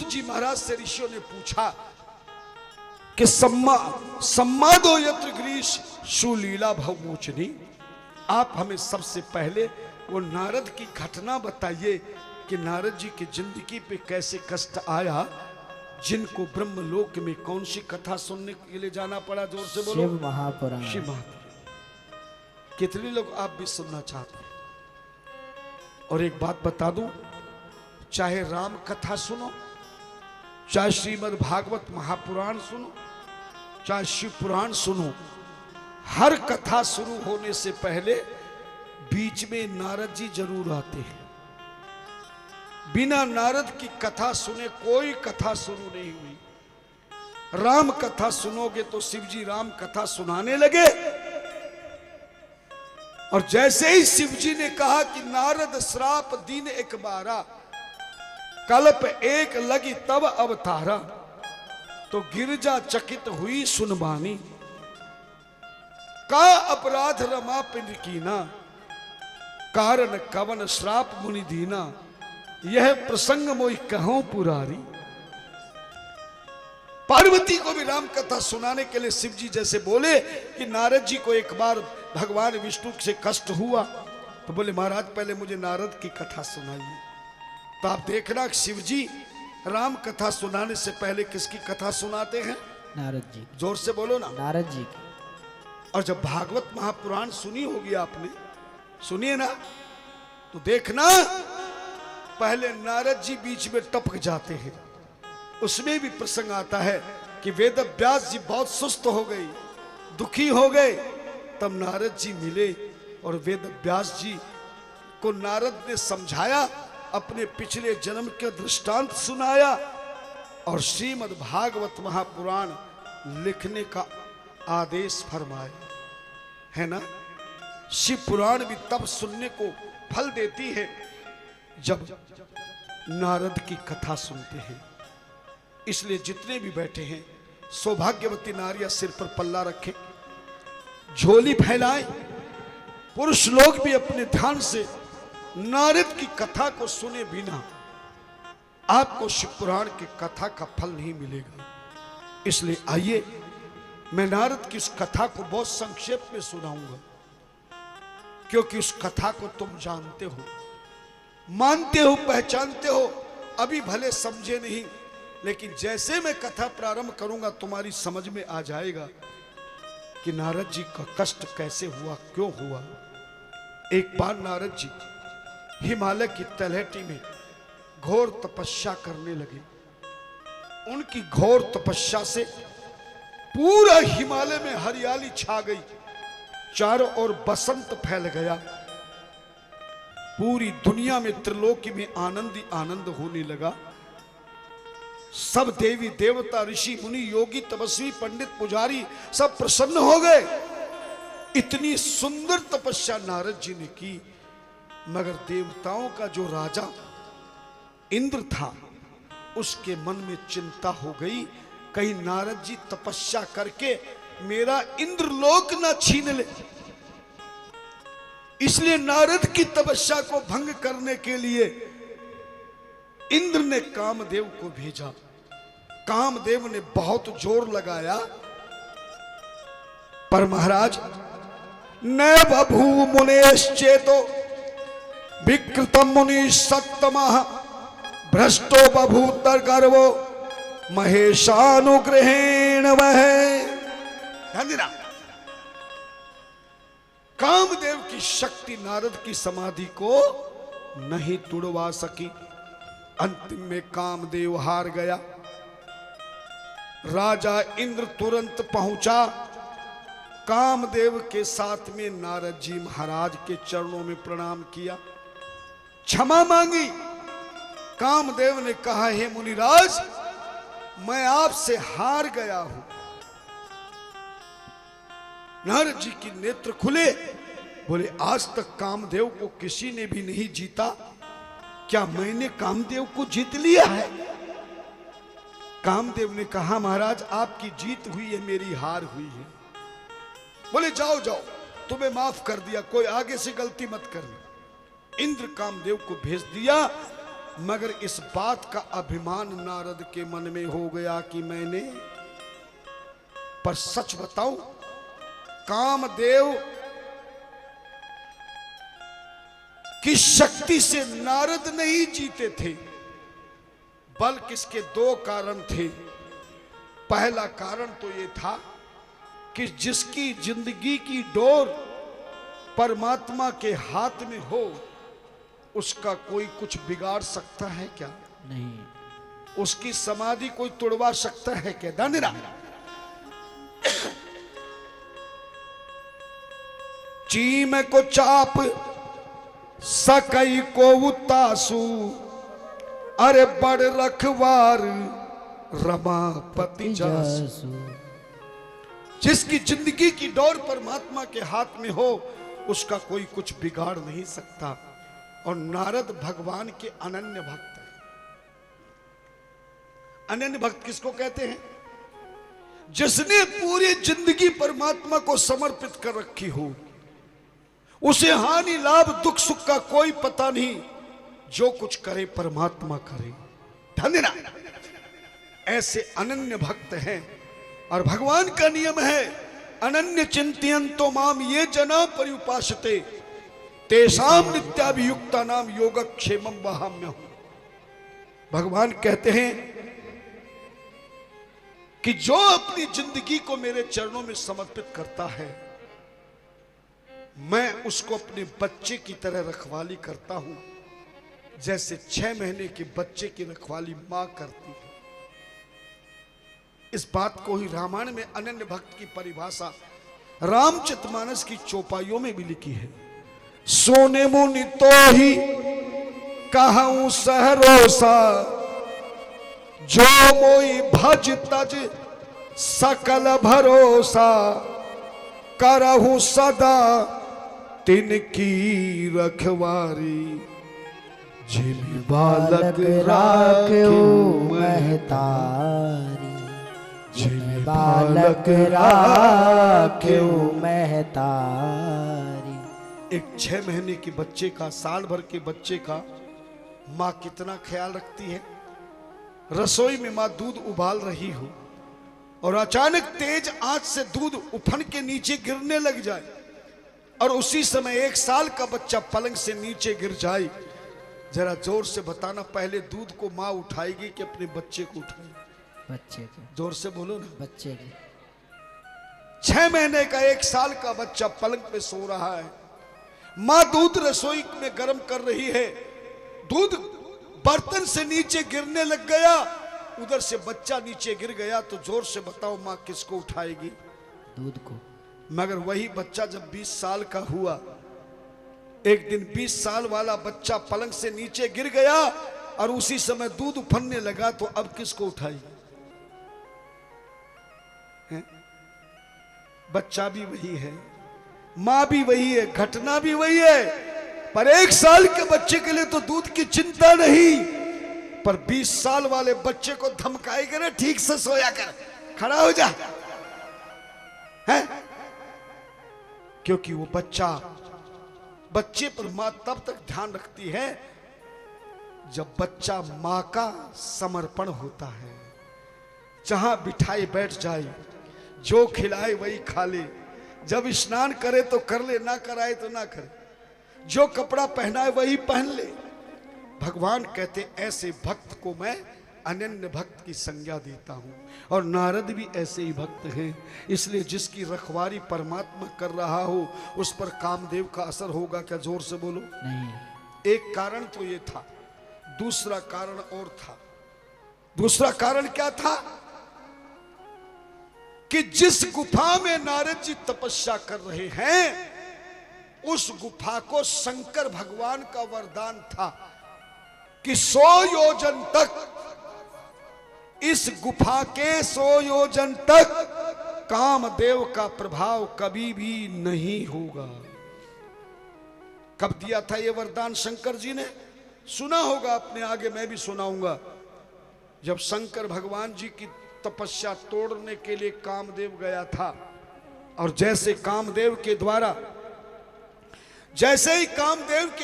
सूत जी महाराज से ऋषियों ने पूछा कि सम्मादो यत्र ग्रीश सुलीला भवमोचनी, आप हमें सबसे पहले वो नारद की घटना बताइए कि नारद जी की जिंदगी पे कैसे कष्ट आया, जिनको ब्रह्मलोक में कौन सी कथा सुनने के लिए जाना पड़ा। जोर से बोलो। शिव महापुराण। शिव महापुराण। कितने लोग आप भी सुनना चाहते हैं? और एक बात बता दूं, चाहे राम कथा सुनो, चाहे श्रीमद् भागवत महापुराण सुनो, चाहे शिव पुराण सुनो, हर कथा शुरू होने से पहले बीच में नारद जी जरूर आते हैं। बिना नारद की कथा सुने कोई कथा शुरू नहीं हुई। राम कथा सुनोगे तो शिव जी राम कथा सुनाने लगे, और जैसे ही शिव जी ने कहा कि नारद श्राप दिन एक बारा, कल्प एक लगी तब अवतारा, तो गिरजा चकित हुई सुनबानी, का अपराध रमा पिंड कीना, कारण कवन श्राप मुनि दीना, यह प्रसंग मोहि कहूं पुरारी। पार्वती को भी राम कथा सुनाने के लिए शिव जी जैसे बोले कि नारद जी को एक बार भगवान विष्णु से कष्ट हुआ, तो बोले महाराज पहले मुझे नारद की कथा सुनाइए। तो आप देखना शिव जी राम कथा सुनाने से पहले किसकी कथा सुनाते हैं? नारद जी। जोर से बोलो ना। नारद जी। और जब भागवत महापुराण सुनी होगी आपने, सुनिए ना, तो देखना पहले नारद जी बीच में टपक जाते हैं। उसमें भी प्रसंग आता है कि वेद व्यास जी बहुत सुस्त हो गई, दुखी हो गए, तब नारद जी मिले और वेद व्यास जी को नारद ने समझाया, अपने पिछले जन्म के दृष्टांत सुनाया, और श्रीमद् भागवत महापुराण लिखने का आदेश फरमाए, है ना। शिव पुराण भी तब सुनने को फल देती है जब नारद की कथा सुनते हैं। इसलिए जितने भी बैठे हैं सौभाग्यवती नारियां सिर पर पल्ला रखें, झोली फैलाएं। पुरुष लोग भी अपने ध्यान से नारद की कथा को सुने बिना आपको शिव पुराण की कथा का फल नहीं मिलेगा। इसलिए आइए मैं नारद की उस कथा को बहुत संक्षेप में सुनाऊंगा, क्योंकि उस कथा को तुम जानते हो, मानते हो, पहचानते हो। अभी भले समझे नहीं, लेकिन जैसे मैं कथा प्रारंभ करूंगा तुम्हारी समझ में आ जाएगा कि नारद जी का कष्ट कैसे हुआ, क्यों हुआ। एक बार नारद जी हिमालय की तलहटी में घोर तपस्या करने लगे। उनकी घोर तपस्या से पूरा हिमालय में हरियाली छा गई, चारों ओर बसंत फैल गया, पूरी दुनिया में त्रिलोकी में आनंद ही आनंद होने लगा। सब देवी देवता, ऋषि मुनि, योगी, तपस्वी, पंडित, पुजारी सब प्रसन्न हो गए। इतनी सुंदर तपस्या नारद जी ने की, मगर देवताओं का जो राजा इंद्र था उसके मन में चिंता हो गई, कहीं नारद जी तपस्या करके मेरा इंद्रलोक ना छीन ले। इसलिए नारद की तपस्या को भंग करने के लिए इंद्र ने कामदेव को भेजा। कामदेव ने बहुत जोर लगाया, पर महाराज न बभू मुनेश्चेतो विकृतम मुनि सत्तमः भ्रष्टो बभूतर गर्वो महेशानुग्रहेण वह। कामदेव की शक्ति नारद की समाधि को नहीं तुड़वा सकी। अंतिम में कामदेव हार गया। राजा इंद्र तुरंत पहुंचा, कामदेव के साथ में नारद जी महाराज के चरणों में प्रणाम किया, क्षमा मांगी। कामदेव ने कहा, हे मुनिराज, मैं आपसे हार गया हूं। नारद जी की नेत्र खुले, बोले आज तक कामदेव को किसी ने भी नहीं जीता, क्या मैंने कामदेव को जीत लिया है? कामदेव ने कहा, महाराज आपकी जीत हुई है, मेरी हार हुई है। बोले जाओ जाओ, तुम्हें माफ कर दिया, कोई आगे से गलती मत करना। इंद्र कामदेव को भेज दिया मगर इस बात का अभिमान नारद के मन में हो गया कि मैंने, पर सच बताऊं, कामदेव की शक्ति से नारद नहीं जीते थे, बल्कि इसके दो कारण थे। पहला कारण तो यह था कि जिसकी जिंदगी की डोर परमात्मा के हाथ में हो, उसका कोई कुछ बिगाड़ सकता है क्या? नहीं। उसकी समाधि कोई तोड़वा सकता है क्या? धन्यरा चीम को चाप सकई को उतासु, अरे बड़ रखवार रमापति जासु। जिसकी जिंदगी की डोर परमात्मा के हाथ में हो, उसका कोई कुछ बिगाड़ नहीं सकता। और नारद भगवान के अनन्य भक्त हैं। अनन्य भक्त किसको कहते हैं? जिसने पूरी जिंदगी परमात्मा को समर्पित कर रखी हो, उसे हानि लाभ दुख सुख का कोई पता नहीं, जो कुछ करे परमात्मा करे। धन्यवाद। ऐसे अनन्य भक्त हैं। और भगवान का नियम है, अनन्य चिंतयन्तो माम ये जना पर्युपासते तेषाम नित्याभियुक्ता नाम योगक्षेमम वहाम्यहम्। भगवान कहते हैं कि जो अपनी जिंदगी को मेरे चरणों में समर्पित करता है, मैं उसको अपने बच्चे की तरह रखवाली करता हूं, जैसे 6 महीने के बच्चे की रखवाली मां करती है। इस बात को ही रामायण में अनन्य भक्त की परिभाषा रामचरितमानस की चौपाइयों में भी लिखी है। सोने मुनि तो ही कहूं सहरोसा, जो मोई भज तज सकल भरोसा, करहूं सदा तिनकी रखवारी, जिन बालक राख्यो महतारी, जिन बालक राख्यो महतारी। एक 6 महीने के बच्चे का, साल भर के बच्चे का माँ कितना ख्याल रखती है। रसोई में माँ दूध उबाल रही हो और अचानक तेज आंच से दूध उफन के नीचे गिरने लग जाए, और उसी समय 1 साल का बच्चा पलंग से नीचे गिर जाए, जरा जोर से बताना, पहले दूध को माँ उठाएगी कि अपने बच्चे को उठाएगी? बच्चे के। जोर से बोलो ना। बच्चे के। 6 महीने का 1 साल का बच्चा पलंग पे सो रहा है, मां दूध रसोई में गर्म कर रही है, दूध बर्तन से नीचे गिरने लग गया, उधर से बच्चा नीचे गिर गया, तो जोर से बताओ मां किसको उठाएगी? दूध को। मगर वही बच्चा जब 20 साल का हुआ, एक दिन 20 साल वाला बच्चा पलंग से नीचे गिर गया और उसी समय दूध उफनने लगा, तो अब किसको उठाएगी? बच्चा भी वही है, मां भी वही है, घटना भी वही है। पर 1 साल के बच्चे के लिए तो दूध की चिंता नहीं, पर 20 साल वाले बच्चे को धमकाएगा ना, ठीक से सोया कर, खड़ा हो जा, है? क्योंकि वो बच्चे पर मां तब तक ध्यान रखती है जब बच्चा मां का समर्पण होता है। जहां बिठाए बैठ जाए, जो खिलाए वही खा ले, जब स्नान करे तो कर ले, ना कराए तो ना करे, जो कपड़ा पहनाए वही पहन ले। भगवान कहते ऐसे भक्त को मैं अनन्य भक्त की संज्ञा देता हूं। और नारद भी ऐसे ही भक्त हैं। इसलिए जिसकी रखवारी परमात्मा कर रहा हो, उस पर कामदेव का असर होगा क्या? जोर से बोलो। नहीं। एक कारण तो ये था, दूसरा कारण और था। दूसरा कारण क्या था? कि जिस गुफा में नारद जी तपस्या कर रहे हैं, उस गुफा को शंकर भगवान का वरदान था कि 100 योजन तक, इस गुफा के 100 योजन तक कामदेव का प्रभाव कभी भी नहीं होगा। कब दिया था यह वरदान शंकर जी ने? सुना होगा अपने, आगे मैं भी सुनाऊंगा। जब शंकर भगवान जी की तपस्या तोड़ने के लिए कामदेव गया था, और जैसे ही कामदेव के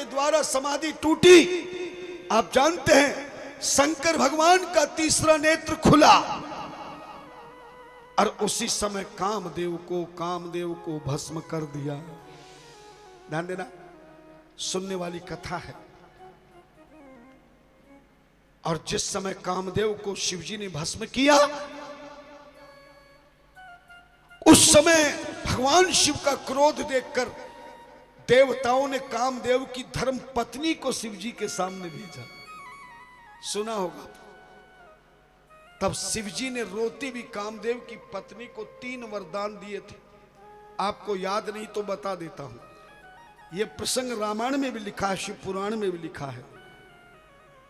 द्वारा समाधि टूटी, आप जानते हैं शंकर भगवान का तीसरा नेत्र खुला और उसी समय कामदेव को भस्म कर दिया। ध्यान देना, सुनने वाली कथा है। और जिस समय कामदेव को शिवजी ने भस्म किया, उस समय भगवान शिव का क्रोध देखकर देवताओं ने कामदेव की धर्म पत्नी को शिवजी के सामने भेजा। सुना होगा। तब शिवजी ने रोती भी कामदेव की पत्नी को 3 वरदान दिए थे। आपको याद नहीं तो बता देता हूं। यह प्रसंग रामायण में भी लिखा है, शिव पुराण में भी लिखा है।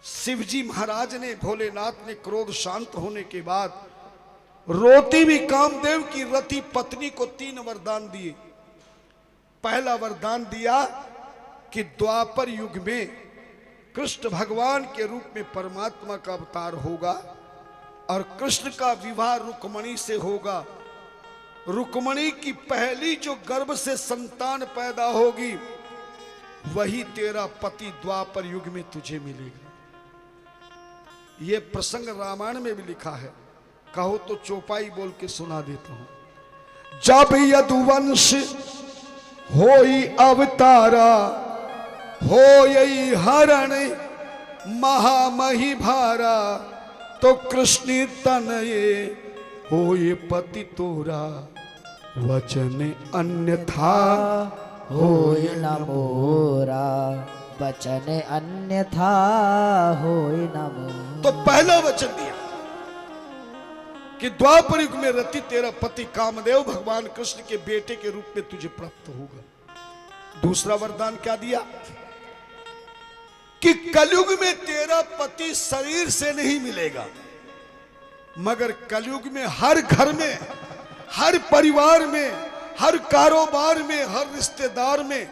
शिवजी महाराज ने, भोलेनाथ ने क्रोध शांत होने के बाद रोती भी कामदेव की रति पत्नी को 3 वरदान दिए। पहला वरदान दिया कि द्वापर युग में कृष्ण भगवान के रूप में परमात्मा का अवतार होगा और कृष्ण का विवाह रुक्मणी से होगा। रुक्मणी की पहली जो गर्भ से संतान पैदा होगी वही तेरा पति द्वापर युग में तुझे मिलेगा। यह प्रसंग रामायण में भी लिखा है। कहो तो चौपाई बोल के सुना देता हूं। जब यदुवंश होई अवतारा, होई हरण महामही भारा, तो कृष्ण तनये होए पति तोरा, वचन अन्यथा होय न मोरा, वचन अन्यथा होय न मोरा। तो पहला वचन दिया कि द्वापर युग में रति तेरा पति कामदेव भगवान कृष्ण के बेटे के रूप में तुझे प्राप्त होगा। दूसरा वरदान क्या दिया कि कलयुग में तेरा पति शरीर से नहीं मिलेगा, मगर कलयुग में हर घर में, हर परिवार में, हर कारोबार में, हर रिश्तेदार में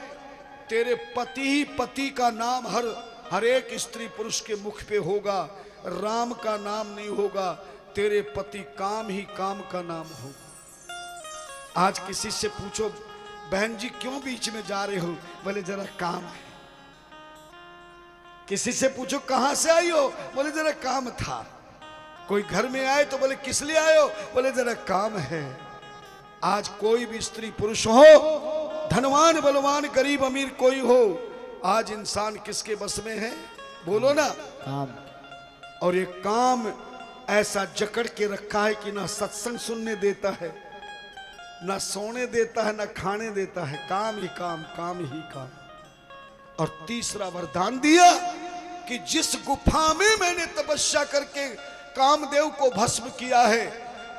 तेरे पति ही पति का नाम हर एक स्त्री पुरुष के मुख पे होगा। राम का नाम नहीं होगा, तेरे पति काम ही काम का नाम होगा। आज किसी से पूछो, बहन जी क्यों बीच में जा रहे हो? बोले जरा काम है। किसी से पूछो कहां से आई हो? बोले जरा काम था। कोई घर में आए तो बोले किस लिए आए हो? बोले जरा काम है। आज कोई भी स्त्री पुरुष हो, धनवान बलवान गरीब अमीर कोई हो, आज इंसान किसके बस में है? बोलो ना, काम। और ये काम ऐसा जकड़ के रखा है कि ना सत्संग सुनने देता है, ना सोने देता है, ना खाने देता है। काम ही काम, काम ही काम। और तीसरा वरदान दिया कि जिस गुफा में मैंने तपस्या करके कामदेव को भस्म किया है,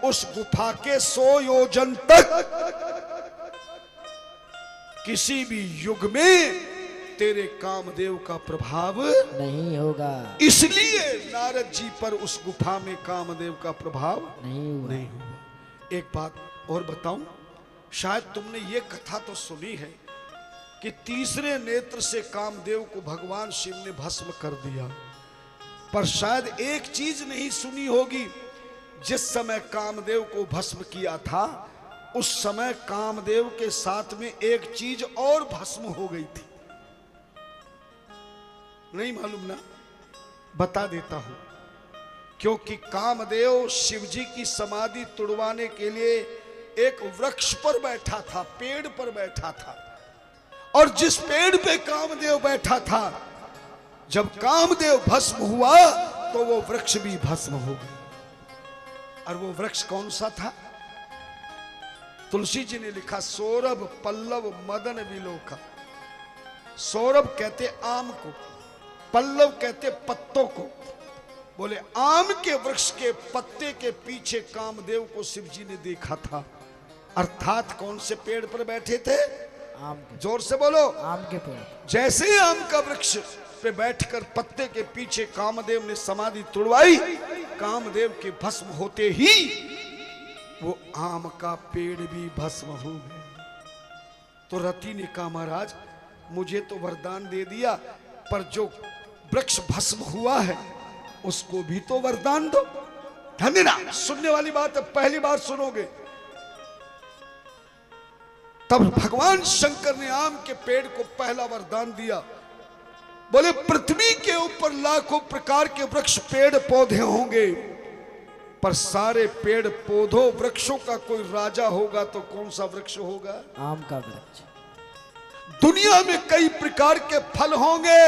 उस गुफा के 100 योजन तक किसी भी युग में तेरे कामदेव का प्रभाव नहीं होगा। इसलिए नारद जी पर उस गुफा में कामदेव का प्रभाव नहीं हुआ। एक बात और बताऊं, शायद तुमने ये कथा तो सुनी है कि तीसरे नेत्र से कामदेव को भगवान शिव ने भस्म कर दिया, पर शायद एक चीज नहीं सुनी होगी। जिस समय कामदेव को भस्म किया था, उस समय कामदेव के साथ में एक चीज और भस्म हो गई थी। नहीं मालूम ना? बता देता हूं। क्योंकि कामदेव शिवजी की समाधि तुड़वाने के लिए एक वृक्ष पर बैठा था, पेड़ पर बैठा था, और जिस पेड़ पे कामदेव बैठा था, जब कामदेव भस्म हुआ तो वो वृक्ष भी भस्म हो गया। और वो वृक्ष कौन सा था? तुलसी जी ने लिखा, सौरभ पल्लव मदन विलोका। सौरभ कहते आम को, पल्लव कहते पत्तों को। बोले आम के वृक्ष के पत्ते के पीछे कामदेव को शिवजी ने देखा था। अर्थात कौन से पेड़ पर बैठे थे? आम के। जोर से बोलो। आम के पेड़। जैसे ही आम का वृक्ष पे बैठकर पत्ते के पीछे कामदेव ने समाधि तुड़वाई, कामदेव के भस्म होते ही वो आम का पेड़ भी भस्म हो गया। तो रति ने कहा, महाराज मुझे तो वरदान दे दिया, पर जो वृक्ष भस्म हुआ है उसको भी तो वरदान दो। ध्यान देना, सुनने वाली बात है, पहली बार सुनोगे। तब भगवान शंकर ने आम के पेड़ को पहला वरदान दिया बोले पृथ्वी के ऊपर लाखों प्रकार के वृक्ष पेड़ पौधे होंगे, पर सारे पेड़ पौधों वृक्षों का कोई राजा होगा तो कौन सा वृक्ष होगा? आम का वृक्ष। दुनिया में कई प्रकार के फल होंगे,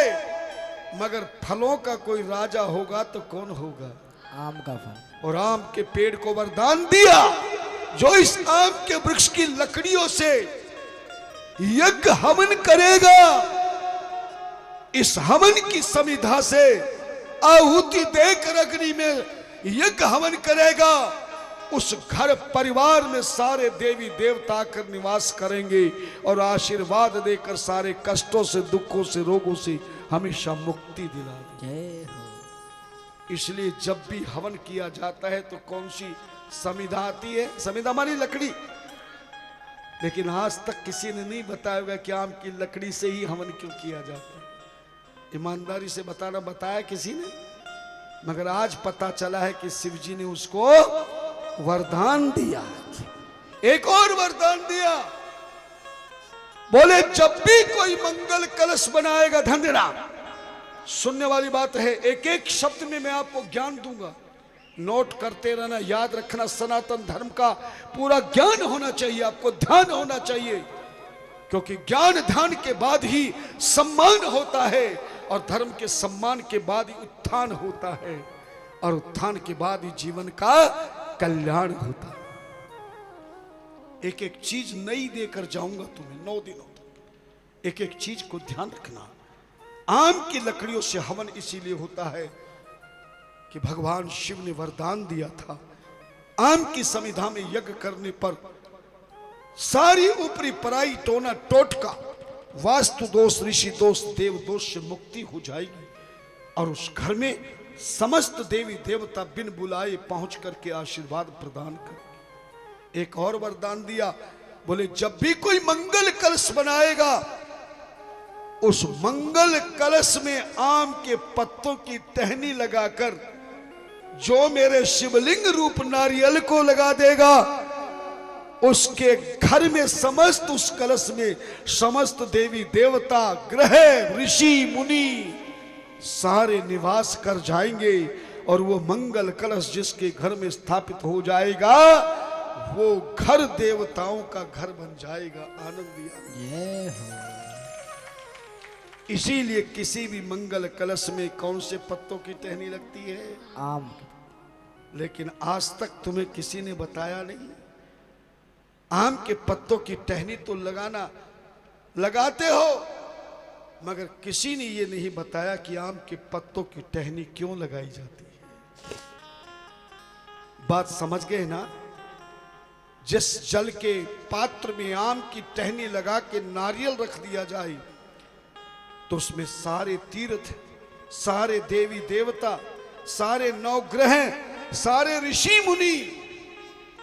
मगर फलों का कोई राजा होगा तो कौन होगा? आम का फल। और आम के पेड़ को वरदान दिया, जो इस आम के वृक्ष की लकड़ियों से यज्ञ हवन करेगा, इस हवन की समिधा से आहुति देकर अग्नि में यज्ञ हवन करेगा, उस घर परिवार में सारे देवी देवता आकर निवास करेंगे और आशीर्वाद देकर सारे कष्टों से, दुखों से, रोगों से हमेशा मुक्ति दिला देंगे। जय हो। इसलिए जब भी हवन किया जाता है तो कौन सी समिधा आती है? समिधा हमारी लकड़ी। लेकिन आज तक किसी ने नहीं बताया होगा कि आम की लकड़ी से ही हवन क्यों किया जाता है। ईमानदारी से बताना, बताया किसी ने? मगर आज पता चला है कि शिव जी ने उसको वरदान दिया। एक और वरदान दिया, बोले जब भी कोई मंगल कलश बनाएगा, धन्य राम, सुनने वाली बात है, एक एक शब्द में मैं आपको ज्ञान दूंगा, नोट करते रहना, याद रखना। सनातन धर्म का पूरा ज्ञान होना चाहिए, आपको ध्यान होना चाहिए, क्योंकि ज्ञान ध्यान के बाद ही सम्मान होता है, और धर्म के सम्मान के बाद ही उत्थान होता है, और उत्थान के बाद ही जीवन का कल्याण होता है। एक एक चीज नई देकर जाऊंगा तुम्हें 9 दिनों तक, एक एक चीज को ध्यान रखना। आम की लकड़ियों से हवन इसीलिए होता है कि भगवान शिव ने वरदान दिया था, आम की समिधा में यज्ञ करने पर सारी ऊपरी पराई टोना टोटका, वास्तु दोष, ऋषि दोष, देव दोष से मुक्ति हो जाएगी, और उस घर में समस्त देवी देवता बिन बुलाए पहुंच करके आशीर्वाद प्रदान कर। एक और वरदान दिया, बोले जब भी कोई मंगल कलश बनाएगा, उस मंगल कलश में आम के पत्तों की टहनी लगाकर जो मेरे शिवलिंग रूप नारियल को लगा देगा, उसके घर में समस्त, उस कलश में समस्त देवी देवता, ग्रह, ऋषि मुनि सारे निवास कर जाएंगे, और वो मंगल कलश जिसके घर में स्थापित हो जाएगा, वो घर देवताओं का घर बन जाएगा। आनंद जय हो। इसीलिए किसी भी मंगल कलश में कौन से पत्तों की टहनी लगती है? आम। लेकिन आज तक तुम्हें किसी ने बताया नहीं। आम के पत्तों की टहनी तो लगाते हो, मगर किसी ने ये नहीं बताया कि आम के पत्तों की टहनी क्यों लगाई जाती है। बात समझ गए ना? जिस जल के पात्र में आम की टहनी लगा के नारियल रख दिया जाए, तो उसमें सारे तीर्थ, सारे देवी देवता, सारे नवग्रह, सारे ऋषि मुनि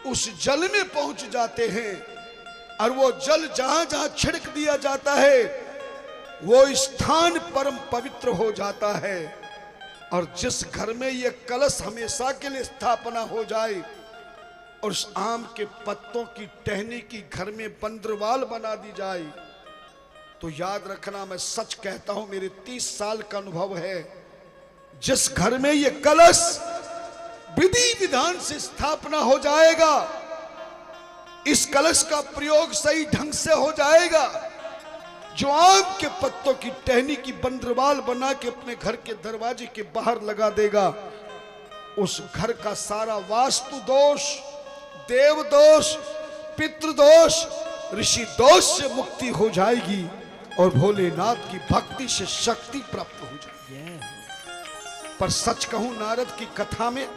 उस जल में पहुंच जाते हैं, और वो जल जहां जहां छिड़क दिया जाता है, वो स्थान परम पवित्र हो जाता है। और जिस घर में ये कलश हमेशा के लिए स्थापना हो जाए, और उस आम के पत्तों की टहनी की घर में बंदरवाल बना दी जाए, तो याद रखना, मैं सच कहता हूं, मेरे 30 साल का अनुभव है, जिस घर में ये कलश विधि विधान से स्थापना हो जाएगा, इस कलश का प्रयोग सही ढंग से हो जाएगा, जो आम के पत्तों की टहनी की बंदरवाल बना के अपने घर के दरवाजे के बाहर लगा देगा, उस घर का सारा वास्तु दोष, देव दोष, पितृ दोष, ऋषि दोष से मुक्ति हो जाएगी, और भोलेनाथ की भक्ति से शक्ति प्राप्त हो जाएगी। पर सच कहूं, नारद की कथा में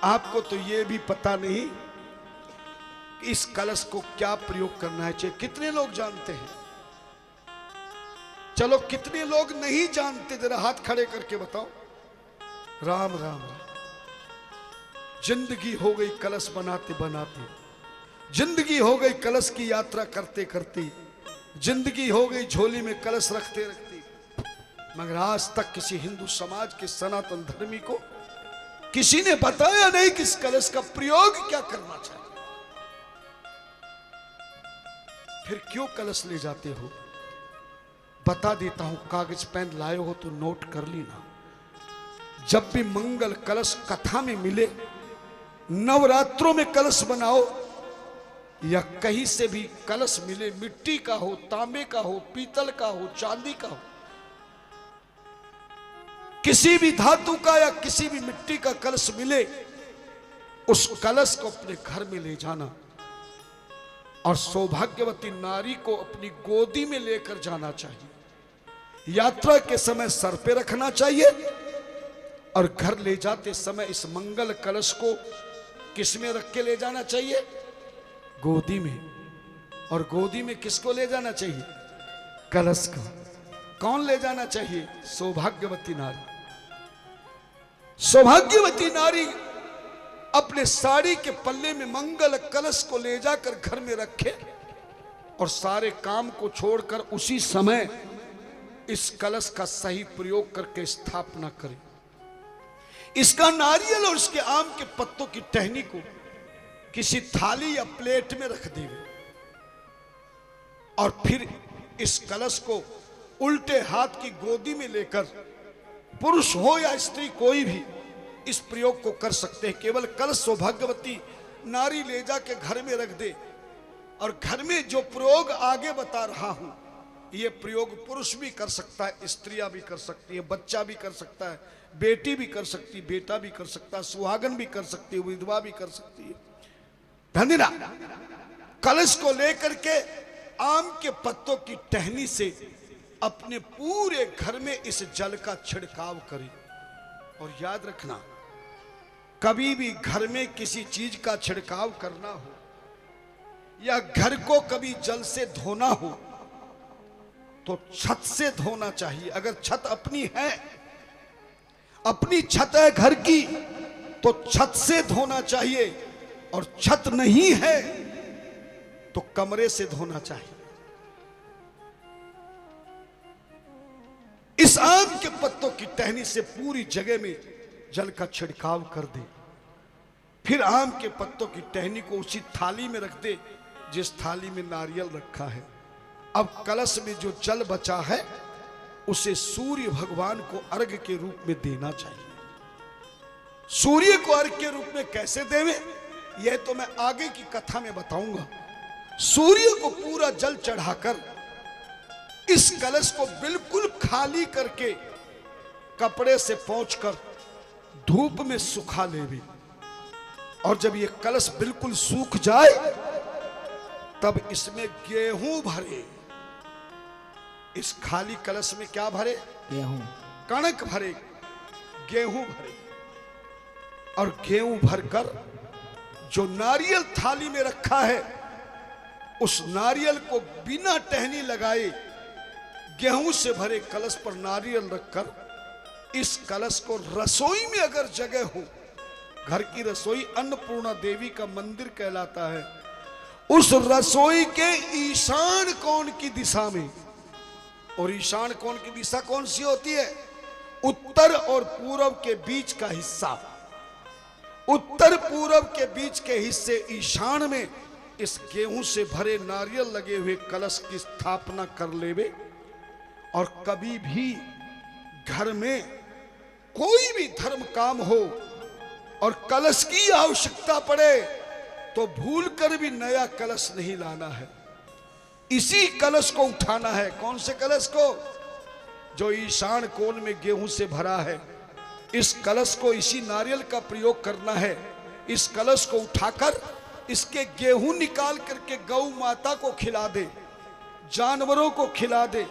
आपको तो ये भी पता नहीं कि इस कलश को क्या प्रयोग करना है चाहिए। कितने लोग जानते हैं? चलो, कितने लोग नहीं जानते, जरा हाथ खड़े करके बताओ। राम राम राम। जिंदगी हो गई कलश बनाते बनाते, जिंदगी हो गई कलश की यात्रा करते करते, जिंदगी हो गई झोली में कलश रखते रखते, मगर आज तक किसी हिंदू समाज के सनातन धर्मी को किसी ने बताया नहीं कि इस कलश का प्रयोग क्या करना चाहिए। फिर क्यों कलश ले जाते हो? बता देता हूं, कागज पेन लाए हो तो नोट कर लेना। जब भी मंगल कलश कथा में मिले, नवरात्रों में कलश बनाओ या कहीं से भी कलश मिले, मिट्टी का हो, तांबे का हो, पीतल का हो, चांदी का हो, किसी भी धातु का या किसी भी मिट्टी का कलश मिले, उस कलश को अपने घर में ले जाना और सौभाग्यवती नारी को अपनी गोदी में लेकर जाना चाहिए। यात्रा के समय सर पे रखना चाहिए और घर ले जाते समय इस मंगल कलश को किस में रख के ले जाना चाहिए? गोदी में। और गोदी में किसको ले जाना चाहिए? कलश को। कौन ले जाना चाहिए? सौभाग्यवती नारी। सौभाग्यवती नारी अपने साड़ी के पल्ले में मंगल कलश को ले जाकर घर में रखे और सारे काम को छोड़कर उसी समय इस कलश का सही प्रयोग करके स्थापना करे। इसका नारियल और इसके आम के पत्तों की टहनी को किसी थाली या प्लेट में रख देवे और फिर इस कलश को उल्टे हाथ की गोदी में लेकर, पुरुष हो या स्त्री कोई भी इस प्रयोग को कर सकते हैं। केवल कलश सौभाग्यवती नारी ले जाके घर में रख दे और घर में जो प्रयोग आगे बता रहा हूं, ये प्रयोग पुरुष भी कर सकता है, स्त्रियां भी कर सकती है, बच्चा भी कर सकता है, बेटी भी कर सकती है, बेटा भी कर सकता है, सुहागन भी कर सकती है, विधवा भी कर सकती है। धन्यवाद। कलश को लेकर के आम के पत्तों की टहनी से अपने पूरे घर में इस जल का छिड़काव करें। और याद रखना, कभी भी घर में किसी चीज का छिड़काव करना हो या घर को कभी जल से धोना हो तो छत से धोना चाहिए। अगर छत अपनी है, अपनी छत है घर की, तो छत से धोना चाहिए, और छत नहीं है तो कमरे से धोना चाहिए। इस आम के पत्तों की टहनी से पूरी जगह में जल का छिड़काव कर दे। फिर आम के पत्तों की टहनी को उसी थाली में रख दे जिस थाली में नारियल रखा है। अब कलश में जो जल बचा है उसे सूर्य भगवान को अर्घ के रूप में देना चाहिए। सूर्य को अर्घ के रूप में कैसे देवे, यह तो मैं आगे की कथा में बताऊंगा। सूर्य को पूरा जल चढ़ाकर इस कलश को बिल्कुल खाली करके कपड़े से पोंछकर धूप में सुखा लेवे, और जब ये कलश बिल्कुल सूख जाए तब इसमें गेहूं भरे। इस खाली कलश में क्या भरे? गेहूं। कणक भरे, गेहूं भरे, और गेहूं भरकर जो नारियल थाली में रखा है उस नारियल को बिना टहनी लगाए गेहूं से भरे कलश पर नारियल रखकर इस कलश को रसोई में अगर जगह हो, घर की रसोई अन्नपूर्णा देवी का मंदिर कहलाता है, उस रसोई के ईशान कोण की दिशा में, और ईशान कोण की दिशा कौन सी होती है? उत्तर और पूर्व के बीच का हिस्सा। उत्तर पूर्व के बीच के हिस्से ईशान में इस गेहूं से भरे नारियल लगे हुए कलश की स्थापना कर लेवे। और कभी भी घर में कोई भी धर्म काम हो और कलश की आवश्यकता पड़े तो भूल कर भी नया कलश नहीं लाना है, इसी कलश को उठाना है। कौन से कलश को? जो ईशान कोण में गेहूं से भरा है। इस कलश को, इसी नारियल का प्रयोग करना है। इस कलश को उठाकर इसके गेहूं निकाल करके गौ माता को खिला दे, जानवरों को खिला दे,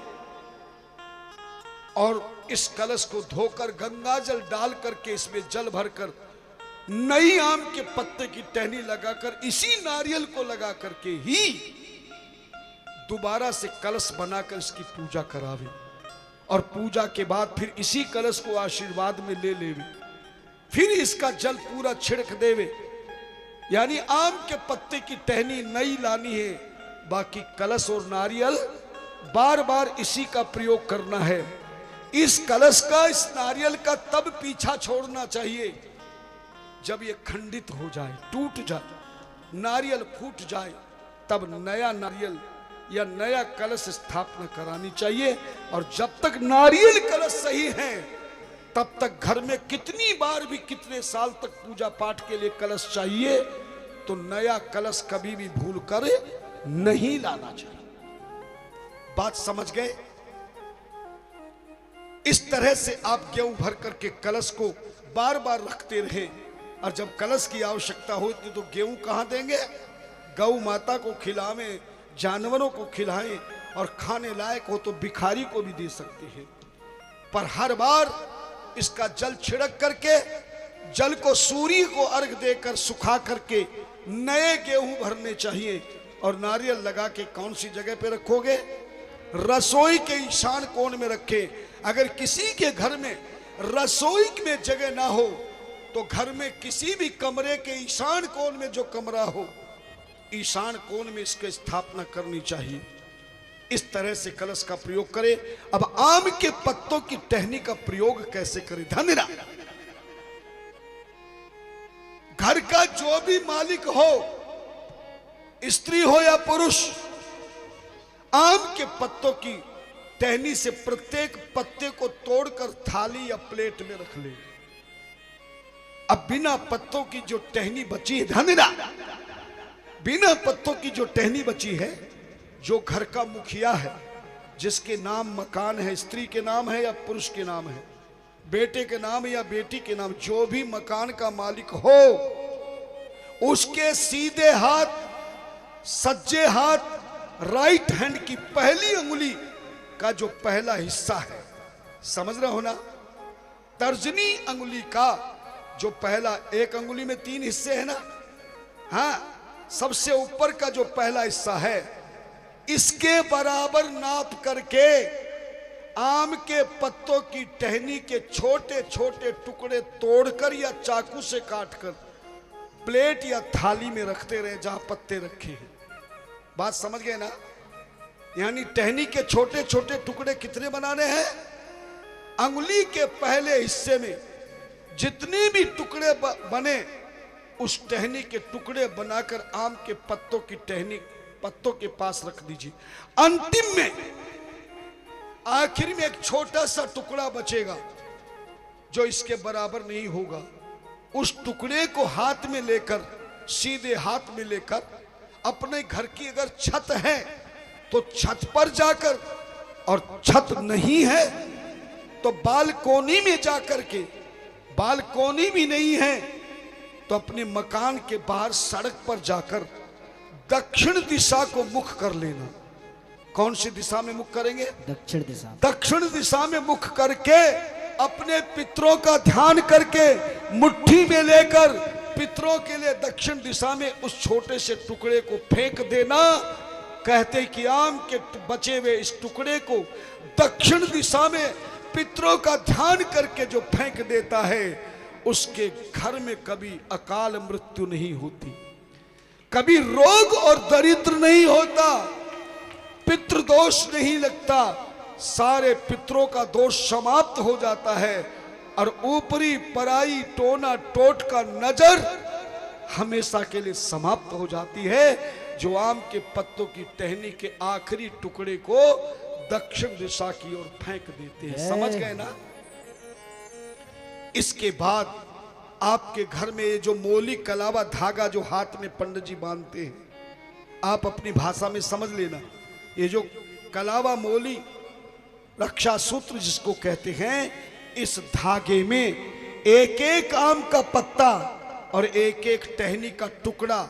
और इस कलश को धोकर गंगा जल डाल करके इसमें जल भरकर नई आम के पत्ते की टहनी लगाकर इसी नारियल को लगा करके ही दोबारा से कलश बनाकर इसकी पूजा करावे। और पूजा के बाद फिर इसी कलश को आशीर्वाद में ले लेवे, फिर इसका जल पूरा छिड़क देवे। यानी आम के पत्ते की टहनी नई लानी है, बाकी कलश और नारियल बार बार इसी का प्रयोग करना है। इस कलश का, इस नारियल का तब पीछा छोड़ना चाहिए जब ये खंडित हो जाए, टूट जाए, नारियल फूट जाए, तब नया नारियल या नया कलश स्थापना करानी चाहिए। और जब तक नारियल कलश सही है तब तक घर में कितनी बार भी कितने साल तक पूजा पाठ के लिए कलश चाहिए, तो नया कलश कभी भी भूल कर नहीं लाना चाहिए। बात समझ गए? इस तरह से आप गेहूं भर करके कलश को बार बार रखते रहे, और जब कलश की आवश्यकता होती तो गेहूं कहां देंगे? गौ माता को खिलावें, जानवरों को खिलाएं, और खाने लायक हो तो भिखारी को भी दे सकते हैं। पर हर बार इसका जल छिड़क करके, जल को सूर्य को अर्घ देकर सुखा करके नए गेहूं भरने चाहिए। और नारियल लगा के कौन सी जगह पे रखोगे? रसोई के ईशान कोण में रखे। अगर किसी के घर में रसोई में जगह ना हो तो घर में किसी भी कमरे के ईशान कोण में जो कमरा हो, ईशान कोण में इसकी स्थापना करनी चाहिए। इस तरह से कलश का प्रयोग करें। अब आम के पत्तों की टहनी का प्रयोग कैसे करें? धन्यरा घर का जो भी मालिक हो, स्त्री हो या पुरुष, आम के पत्तों की टहनी से प्रत्येक पत्ते को तोड़कर थाली या प्लेट में रख ले। अब बिना पत्तों की जो टहनी बची है, धन्यरा बिना पत्तों की जो टहनी बची है, जो घर का मुखिया है, जिसके नाम मकान है, स्त्री के नाम है या पुरुष के नाम है, बेटे के नाम या बेटी के नाम, जो भी मकान का मालिक हो, उसके सीधे हाथ, सज्जे हाथ, राइट हैंड की पहली अंगुली का जो पहला हिस्सा है, समझ रहे हो ना? तर्जनी अंगुली का जो पहला, एक अंगुली में 3 हिस्से हैं ना, हाँ, सबसे ऊपर का जो पहला हिस्सा है, इसके बराबर नाप करके आम के पत्तों की टहनी के छोटे छोटे टुकड़े तोड़कर या चाकू से काटकर प्लेट या थाली में रखते रहे जहां पत्ते रखे हैं। बात समझ गए ना? यानी टहनी के छोटे छोटे टुकड़े कितने बनाने हैं? अंगुली के पहले हिस्से में जितने भी टुकड़े बने, उस टहनी के टुकड़े बनाकर आम के पत्तों की टहनी पत्तों के पास रख दीजिए। अंतिम में, आखिर में एक छोटा सा टुकड़ा बचेगा जो इसके बराबर नहीं होगा। उस टुकड़े को हाथ में लेकर, सीधे हाथ में लेकर, अपने घर की अगर छत है तो छत पर जाकर, और छत नहीं है तो बालकोनी में जाकर के, बालकोनी भी नहीं है तो अपने मकान के बाहर सड़क पर जाकर दक्षिण दिशा को मुख कर लेना। कौन सी दिशा में मुख करेंगे? दक्षिण दिशा। दक्षिण दिशा में मुख करके अपने पितरों का ध्यान करके मुट्ठी में लेकर पितरों के लिए दक्षिण दिशा में उस छोटे से टुकड़े को फेंक देना। कहते कि आम के बचे हुए इस टुकड़े को दक्षिण दिशा में पितरों का ध्यान करके जो फेंक देता है, उसके घर में कभी अकाल मृत्यु नहीं होती, कभी रोग और दरिद्र नहीं होता, पितृदोष नहीं लगता, सारे पितरों का दोष समाप्त हो जाता है, और ऊपरी पराई टोना टोट का नजर हमेशा के लिए समाप्त हो जाती है। जो आम के पत्तों की टहनी के आखिरी टुकड़े को दक्षिण दिशा की ओर फेंक देते हैं। समझ गए ना? इसके बाद आपके घर में ये जो मोली कलावा धागा जो हाथ में पंडित जी बांधते हैं, आप अपनी भाषा में समझ लेना, ये जो कलावा मोली रक्षा सूत्र जिसको कहते हैं, इस धागे में एक एक आम का पत्ता और एक एक टहनी का टुकड़ा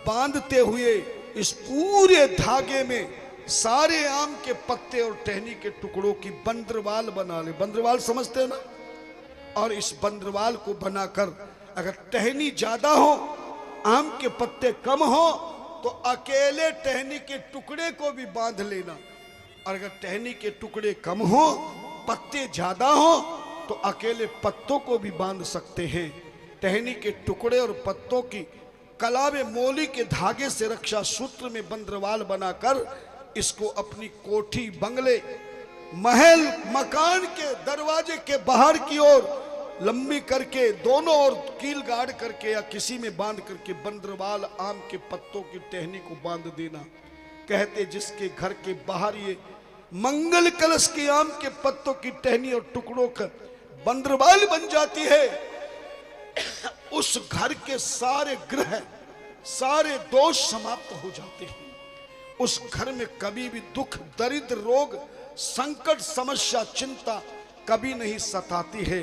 बांधते हुए इस पूरे धागे में सारे आम के पत्ते और टहनी के टुकड़ों की बंदरवाल बना ले। बंदरवाल समझते हो ना? और इस बंदरवाल को बनाकर अगर टहनी ज्यादा हो, आम के पत्ते कम हो, तो अकेले टहनी के टुकड़े को भी बांध लेना, और अगर टहनी के टुकड़े कम हो, पत्ते ज्यादा हो, तो अकेले पत्तों को भी बांध सकते हैं। टहनी के टुकड़े और पत्तों की कलावे मोली के धागे से रक्षा सूत्र में बंदरवाल बनाकर इसको अपनी कोठी, बंगले, महल, मकान के दरवाजे के बाहर की ओर लंबी करके दोनों ओर कील गाड़ करके या किसी में बांध करके बंदरवाल आम के पत्तों की टहनी को बांध देना। कहते जिसके घर के बाहर ये मंगल कलश के आम के पत्तों की टहनी और टुकड़ों का बंदरबाल बन जाती है, उस घर के सारे ग्रह, सारे दोष समाप्त हो जाते हैं। उस घर में कभी भी दुख, दरिद्र, रोग, संकट, समस्या, चिंता कभी नहीं सताती है,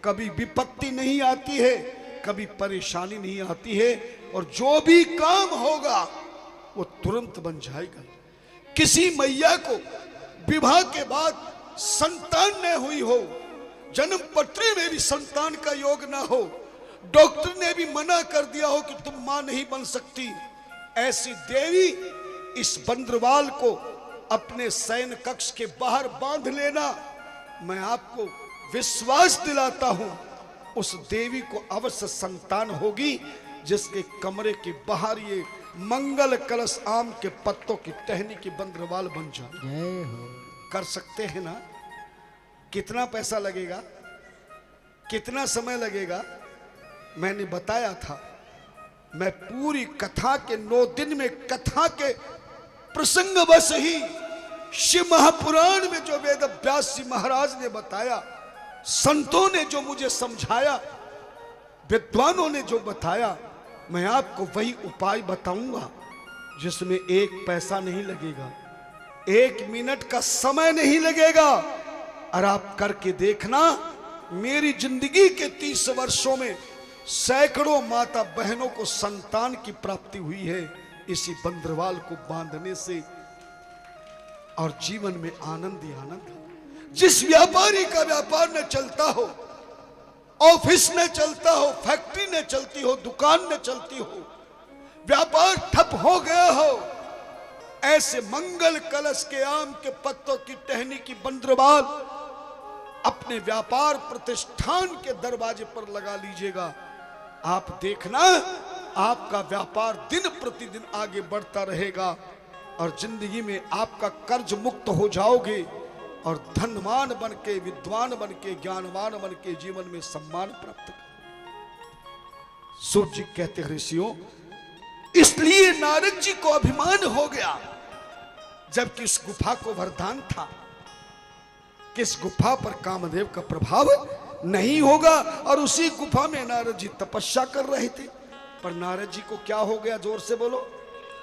कभी विपत्ति नहीं आती है, कभी परेशानी नहीं आती है, और जो भी काम होगा वो तुरंत बन जाएगा। किसी मैया को विवाह के बाद संतान न हुई हो, जन्म पत्री में भी संतान का योग ना हो, डॉक्टर ने भी मना कर दिया हो कि तुम मां नहीं बन सकती, ऐसी देवी इस बंदरवाल को अपने शयन कक्ष के बाहर बांध लेना। मैं आपको विश्वास दिलाता हूं, उस देवी को अवश्य संतान होगी, जिसके कमरे के बाहर ये मंगल कलश आम के पत्तों की टहनी की बंदरवाल बन जाए। जय हो। कर सकते हैं ना? कितना पैसा लगेगा, कितना समय लगेगा? मैंने बताया था, मैं पूरी कथा के 9 दिन में कथा के प्रसंग बस ही शिव महापुराण में जो वेद व्यास जी महाराज ने बताया, संतों ने जो मुझे समझाया, विद्वानों ने जो बताया, मैं आपको वही उपाय बताऊंगा जिसमें एक पैसा नहीं लगेगा, 1 मिनट का समय नहीं लगेगा। और आप करके देखना, मेरी जिंदगी के 30 वर्षों में सैकड़ों माता बहनों को संतान की प्राप्ति हुई है इसी बंदरवाल को बांधने से, और जीवन में आनंद ही आनंद। जिस व्यापारी का व्यापार न चलता हो, ऑफिस न चलता हो, फैक्ट्री न चलती हो, दुकान न चलती हो, व्यापार ठप हो गया हो, ऐसे मंगल कलश के आम के पत्तों की टहनी की बंदरवाल अपने व्यापार प्रतिष्ठान के दरवाजे पर लगा लीजिएगा। आप देखना, आपका व्यापार दिन प्रतिदिन आगे बढ़ता रहेगा और जिंदगी में आपका कर्ज मुक्त हो जाओगे और धनवान बन के, विद्वान बन के, ज्ञानवान बन के जीवन में सम्मान प्राप्त कर। सूर्य जी कहते हैं, ऋषियों, इसलिए नारद जी को अभिमान हो गया, जबकि इस गुफा को वरदान था कि इस गुफा पर कामदेव का प्रभाव नहीं होगा, और उसी गुफा में नारद जी तपस्या कर रहे थे। पर नारद जी को क्या हो गया? जोर से बोलो।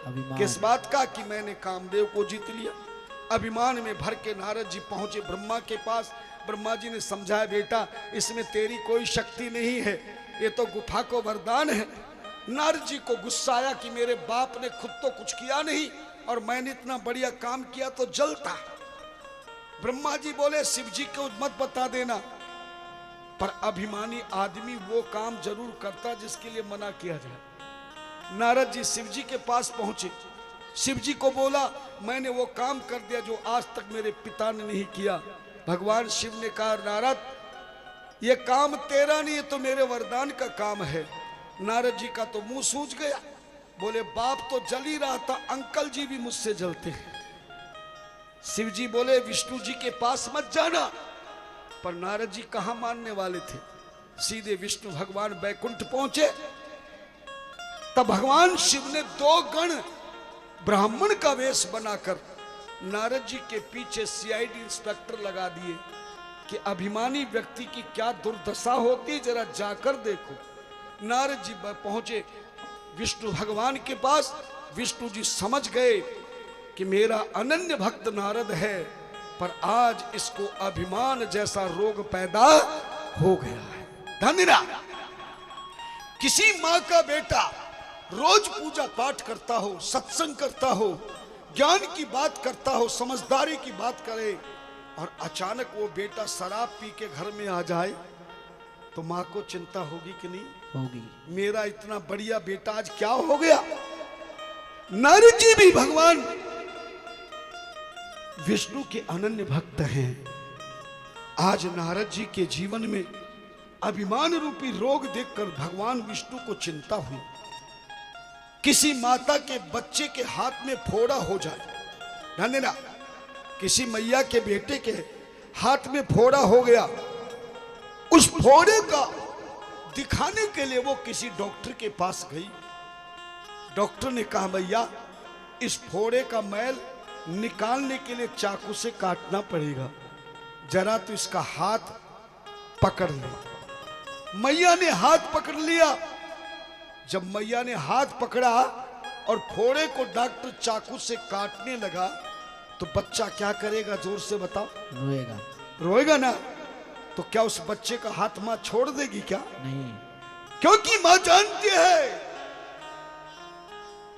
अभिमान। किस बात का? कि मैंने कामदेव को जीत लिया। अभिमान में भर के नारद जी पहुंचे ब्रह्मा के पास। ब्रह्मा जी ने समझाया, बेटा इसमें तेरी कोई शक्ति नहीं है, ये तो गुफा को वरदान है। नारद जी को गुस्सा आया कि मेरे बाप ने खुद तो कुछ किया नहीं और मैंने इतना बढ़िया काम किया तो जलता। ब्रह्मा जी बोले, शिव जी को मत बता देना, पर अभिमानी आदमी वो काम जरूर करता जिसके लिए मना किया जाए। नारद जी शिव जी के पास पहुंचे, शिव जी को बोला, मैंने वो काम कर दिया जो आज तक मेरे पिता ने नहीं किया। भगवान शिव ने कहा, नारद ये काम तेरा नहीं, ये तो मेरे वरदान का काम है। नारद जी का तो मुंह सूज गया, बोले बाप तो जल ही रहा था, अंकल जी भी मुझसे जलते हैं। शिव जी बोले, विष्णु जी के पास मत जाना। पर नारद जी कहां मानने वाले थे, सीधे विष्णु भगवान बैकुंठ पहुंचे। तब भगवान शिव ने 2 गण ब्राह्मण का वेश बनाकर नारद जी के पीछे सीआईडी इंस्पेक्टर लगा दिए कि अभिमानी व्यक्ति की क्या दुर्दशा होती, जरा जाकर देखो। नारद जी पहुंचे विष्णु भगवान के पास। विष्णु जी समझ गए कि मेरा अनन्य भक्त नारद है, पर आज इसको अभिमान जैसा रोग पैदा हो गया है। धन्यवाद। किसी मां का बेटा रोज पूजा पाठ करता हो, सत्संग करता हो, ज्ञान की बात करता हो, समझदारी की बात करे, और अचानक वो बेटा शराब पी के घर में आ जाए, तो मां को चिंता होगी कि नहीं होगी? मेरा इतना बढ़िया बेटा आज क्या हो गया। नारद जी भी भगवान विष्णु के अनन्य भक्त हैं। आज नारद जी के जीवन में अभिमान रूपी रोग देखकर भगवान विष्णु को चिंता हुई। किसी माता के बच्चे के हाथ में फोड़ा हो जाए, धन्यवाद, किसी मैया के बेटे के हाथ में फोड़ा हो गया, उस फोड़े का दिखाने के लिए वो किसी डॉक्टर के पास गई। डॉक्टर ने कहा, भैया इस फोड़े का मैल निकालने के लिए चाकू से काटना पड़ेगा, जरा तो इसका हाथ पकड़ ले। मैया ने हाथ पकड़ लिया। जब मैया ने हाथ पकड़ा और फोड़े को डॉक्टर चाकू से काटने लगा तो बच्चा क्या करेगा, जोर से बताओ। रोएगा। रोएगा ना? तो क्या उस बच्चे का हाथ मां छोड़ देगी क्या? नहीं। क्योंकि मां जानती है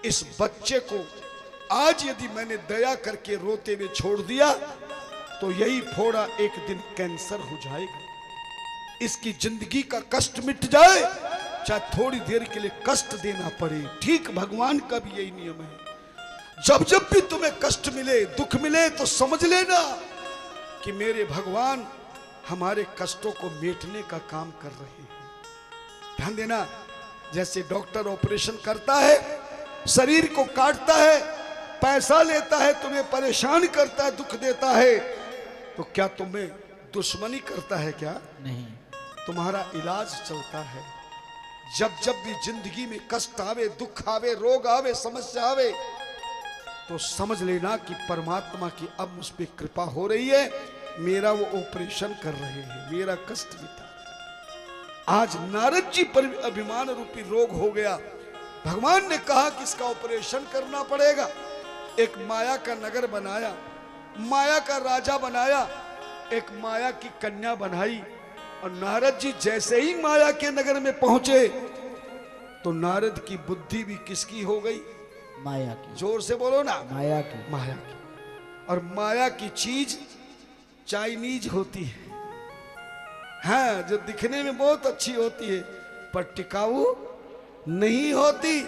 इस बच्चे को आज यदि मैंने दया करके रोते हुए छोड़ दिया तो यही फोड़ा एक दिन कैंसर हो जाएगा। इसकी जिंदगी का कष्ट मिट जाए, चाहे थोड़ी देर के लिए कष्ट देना पड़े। ठीक भगवान का भी यही नियम है। जब जब भी तुम्हें कष्ट मिले, दुख मिले, तो समझ लेना कि मेरे भगवान हमारे कष्टों को मिटने का काम कर रहे हैं। ध्यान देना, जैसे डॉक्टर ऑपरेशन करता है, शरीर को काटता है, पैसा लेता है, तुम्हें परेशान करता है, दुख देता है, तो क्या तुम्हें दुश्मनी करता है क्या? नहीं। तुम्हारा इलाज चलता है। जब जब भी जिंदगी में कष्ट आवे, दुख आवे, रोग आवे, समस्या आवे, तो समझ लेना कि परमात्मा की अब मुझ पर कृपा हो रही है, मेरा वो ऑपरेशन कर रहे हैं, मेरा कष्ट मिटा। आज नारद जी पर अभिमान रूपी रोग हो गया। भगवान ने कहा कि इसका ऑपरेशन करना पड़ेगा। एक माया का नगर बनाया, माया का राजा बनाया, एक माया की कन्या बनाई, और नारद जी जैसे ही माया के नगर में पहुंचे तो नारद की बुद्धि भी किसकी हो गई? माया की। जोर से बोलो ना। माया की। माया की। और माया की चीज चाइनीज होती है, हाँ, जो दिखने में बहुत अच्छी होती है पर टिकाऊ नहीं होती।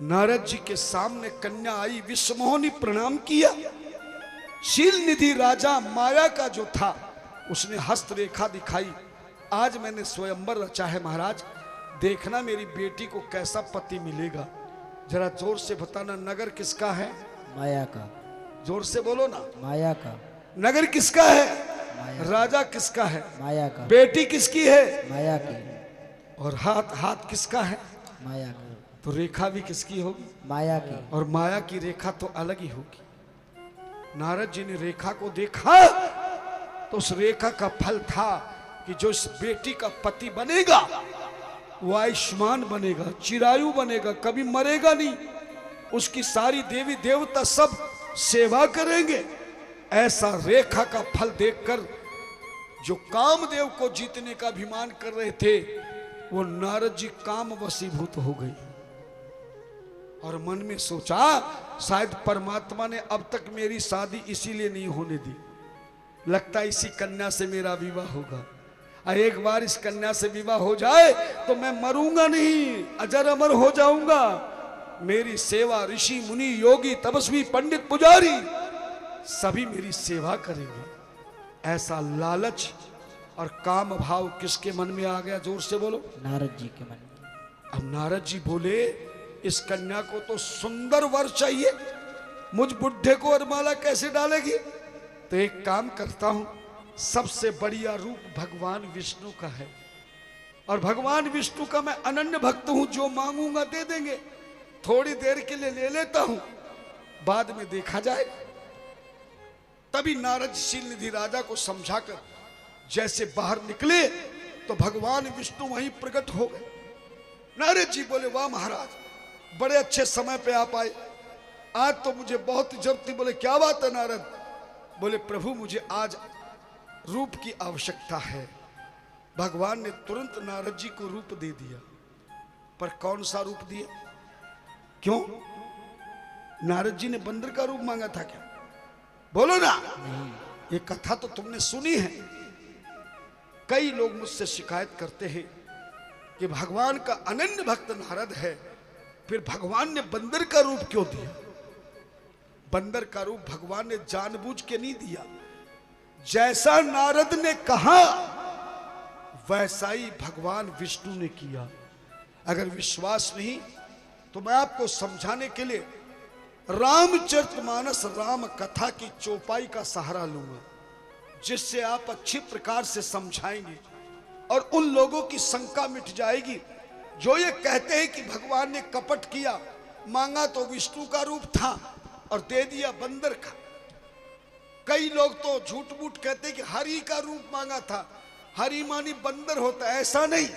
नारद जी के सामने कन्या आई, विश्वमोहिनी प्रणाम किया। शील निधि राजा माया का जो था उसने हस्त रेखा दिखाई, आज मैंने स्वयंवर रचा है महाराज, देखना मेरी बेटी को कैसा पति मिलेगा। जरा जोर से बताना, नगर किसका है? माया का। जोर से बोलो ना। माया का। नगर किसका है? माया। राजा किसका है? माया का। बेटी किसकी है? माया की। और हाथ, हाथ किसका है? माया का। तो रेखा भी किसकी होगी? माया की। और माया की रेखा तो अलग ही होगी। नारद जी ने रेखा को देखा तो उस रेखा का फल था कि जो इस बेटी का पति बनेगा वो आयुष्मान बनेगा, चिरायु बनेगा, कभी मरेगा नहीं, उसकी सारी देवी देवता सब सेवा करेंगे। ऐसा रेखा का फल देखकर जो कामदेव को जीतने का अभिमान कर रहे थे वो नारद जी काम वशीभूत हो गई और मन में सोचा शायद परमात्मा ने अब तक मेरी शादी इसीलिए नहीं होने दी, लगता है इसी कन्या से मेरा विवाह होगा, और एक बार इस कन्या से विवाह हो जाए तो मैं मरूंगा नहीं, अजर अमर हो जाऊंगा। मेरी सेवा ऋषि मुनि योगी तपस्वी पंडित पुजारी सभी मेरी सेवा करेंगे। ऐसा लालच और काम भाव किसके मन में आ गया? जोर से बोलो। नारद जी के मन में। अब नारद जी बोले इस कन्या को तो सुंदर वर चाहिए, मुझ बुढ़े को वरमाला कैसे डालेगी? तो एक काम करता हूं, सबसे बढ़िया रूप भगवान विष्णु का है और भगवान विष्णु का मैं अनन्य भक्त हूं, जो मांगूंगा दे देंगे, थोड़ी देर के लिए ले लेता हूं, बाद में देखा जाएगा। तभी नारद शील निधि राजा को समझाकर जैसे बाहर निकले तो भगवान विष्णु वहीं प्रकट हो गए। नारद जी बोले वाह महाराज, बड़े अच्छे समय पे आप आए, आज तो मुझे बहुत जरूरत थी। बोले क्या बात है नारद? बोले प्रभु मुझे आज रूप की आवश्यकता है। भगवान ने तुरंत नारद जी को रूप दे दिया, पर कौन सा रूप दिया? क्यों? नारद जी ने बंदर का रूप मांगा था क्या? बोलो ना। ये कथा तो तुमने सुनी है। कई लोग मुझसे शिकायत करते हैं कि भगवान का अनन्य भक्त नारद है, फिर भगवान ने बंदर का रूप क्यों दिया? बंदर का रूप भगवान ने जानबूझ के नहीं दिया, जैसा नारद ने कहा वैसा ही भगवान विष्णु ने किया। अगर विश्वास नहीं तो मैं आपको समझाने के लिए रामचरितमानस राम कथा की चौपाई का सहारा लूंगा, जिससे आप अच्छी प्रकार से समझाएंगे और उन लोगों की शंका मिट जाएगी जो ये कहते हैं कि भगवान ने कपट किया, मांगा तो विष्णु का रूप था और दे दिया बंदर का। कई लोग तो झूठ मूठ कहते कि हरि का रूप मांगा था, हरि मानी बंदर होता है, ऐसा नहीं।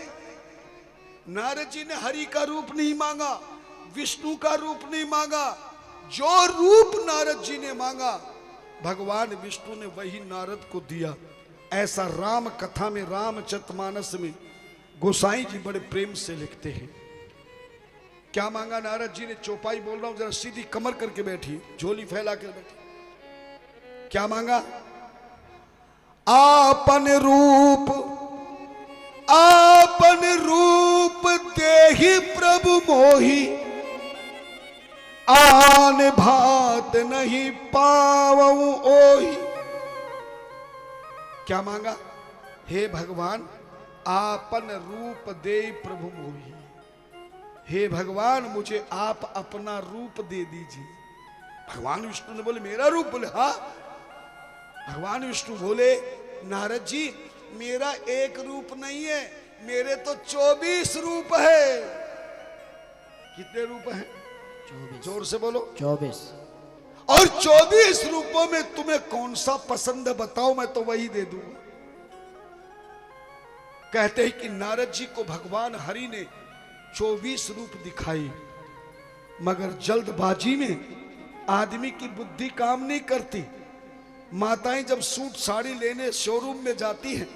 नारद जी ने हरि का रूप नहीं मांगा, विष्णु का रूप नहीं मांगा। जो रूप नारद जी ने मांगा भगवान विष्णु ने वही नारद को दिया। ऐसा राम कथा में, रामचरितमानस में गोसाई जी बड़े प्रेम से लिखते हैं। क्या मांगा नारद जी ने? चौपाई बोल रहा हूं, जरा सीधी कमर करके बैठी, झोली फैला कर बैठी। क्या मांगा? आपन रूप देहि प्रभु मोहि, आन भात नहीं पावऊं ओहि। क्या मांगा? हे भगवान, आपन रूप दे प्रभु मोहि। हे भगवान, मुझे आप अपना रूप दे दीजिए। भगवान विष्णु ने बोले मेरा रूप? बोले हाँ। भगवान विष्णु बोले नारद जी, मेरा एक रूप नहीं है, मेरे तो 24 रूप है। कितने रूप हैं? 24। जोर से बोलो। 24। और 24 रूपों में तुम्हें कौन सा पसंद है बताओ, मैं तो वही दे दूंगा। कहते हैं कि नारद जी को भगवान हरि ने 24 रूप दिखाई, मगर जल्दबाजी में आदमी की बुद्धि काम नहीं करती। माताएं जब सूट साड़ी लेने शोरूम में जाती हैं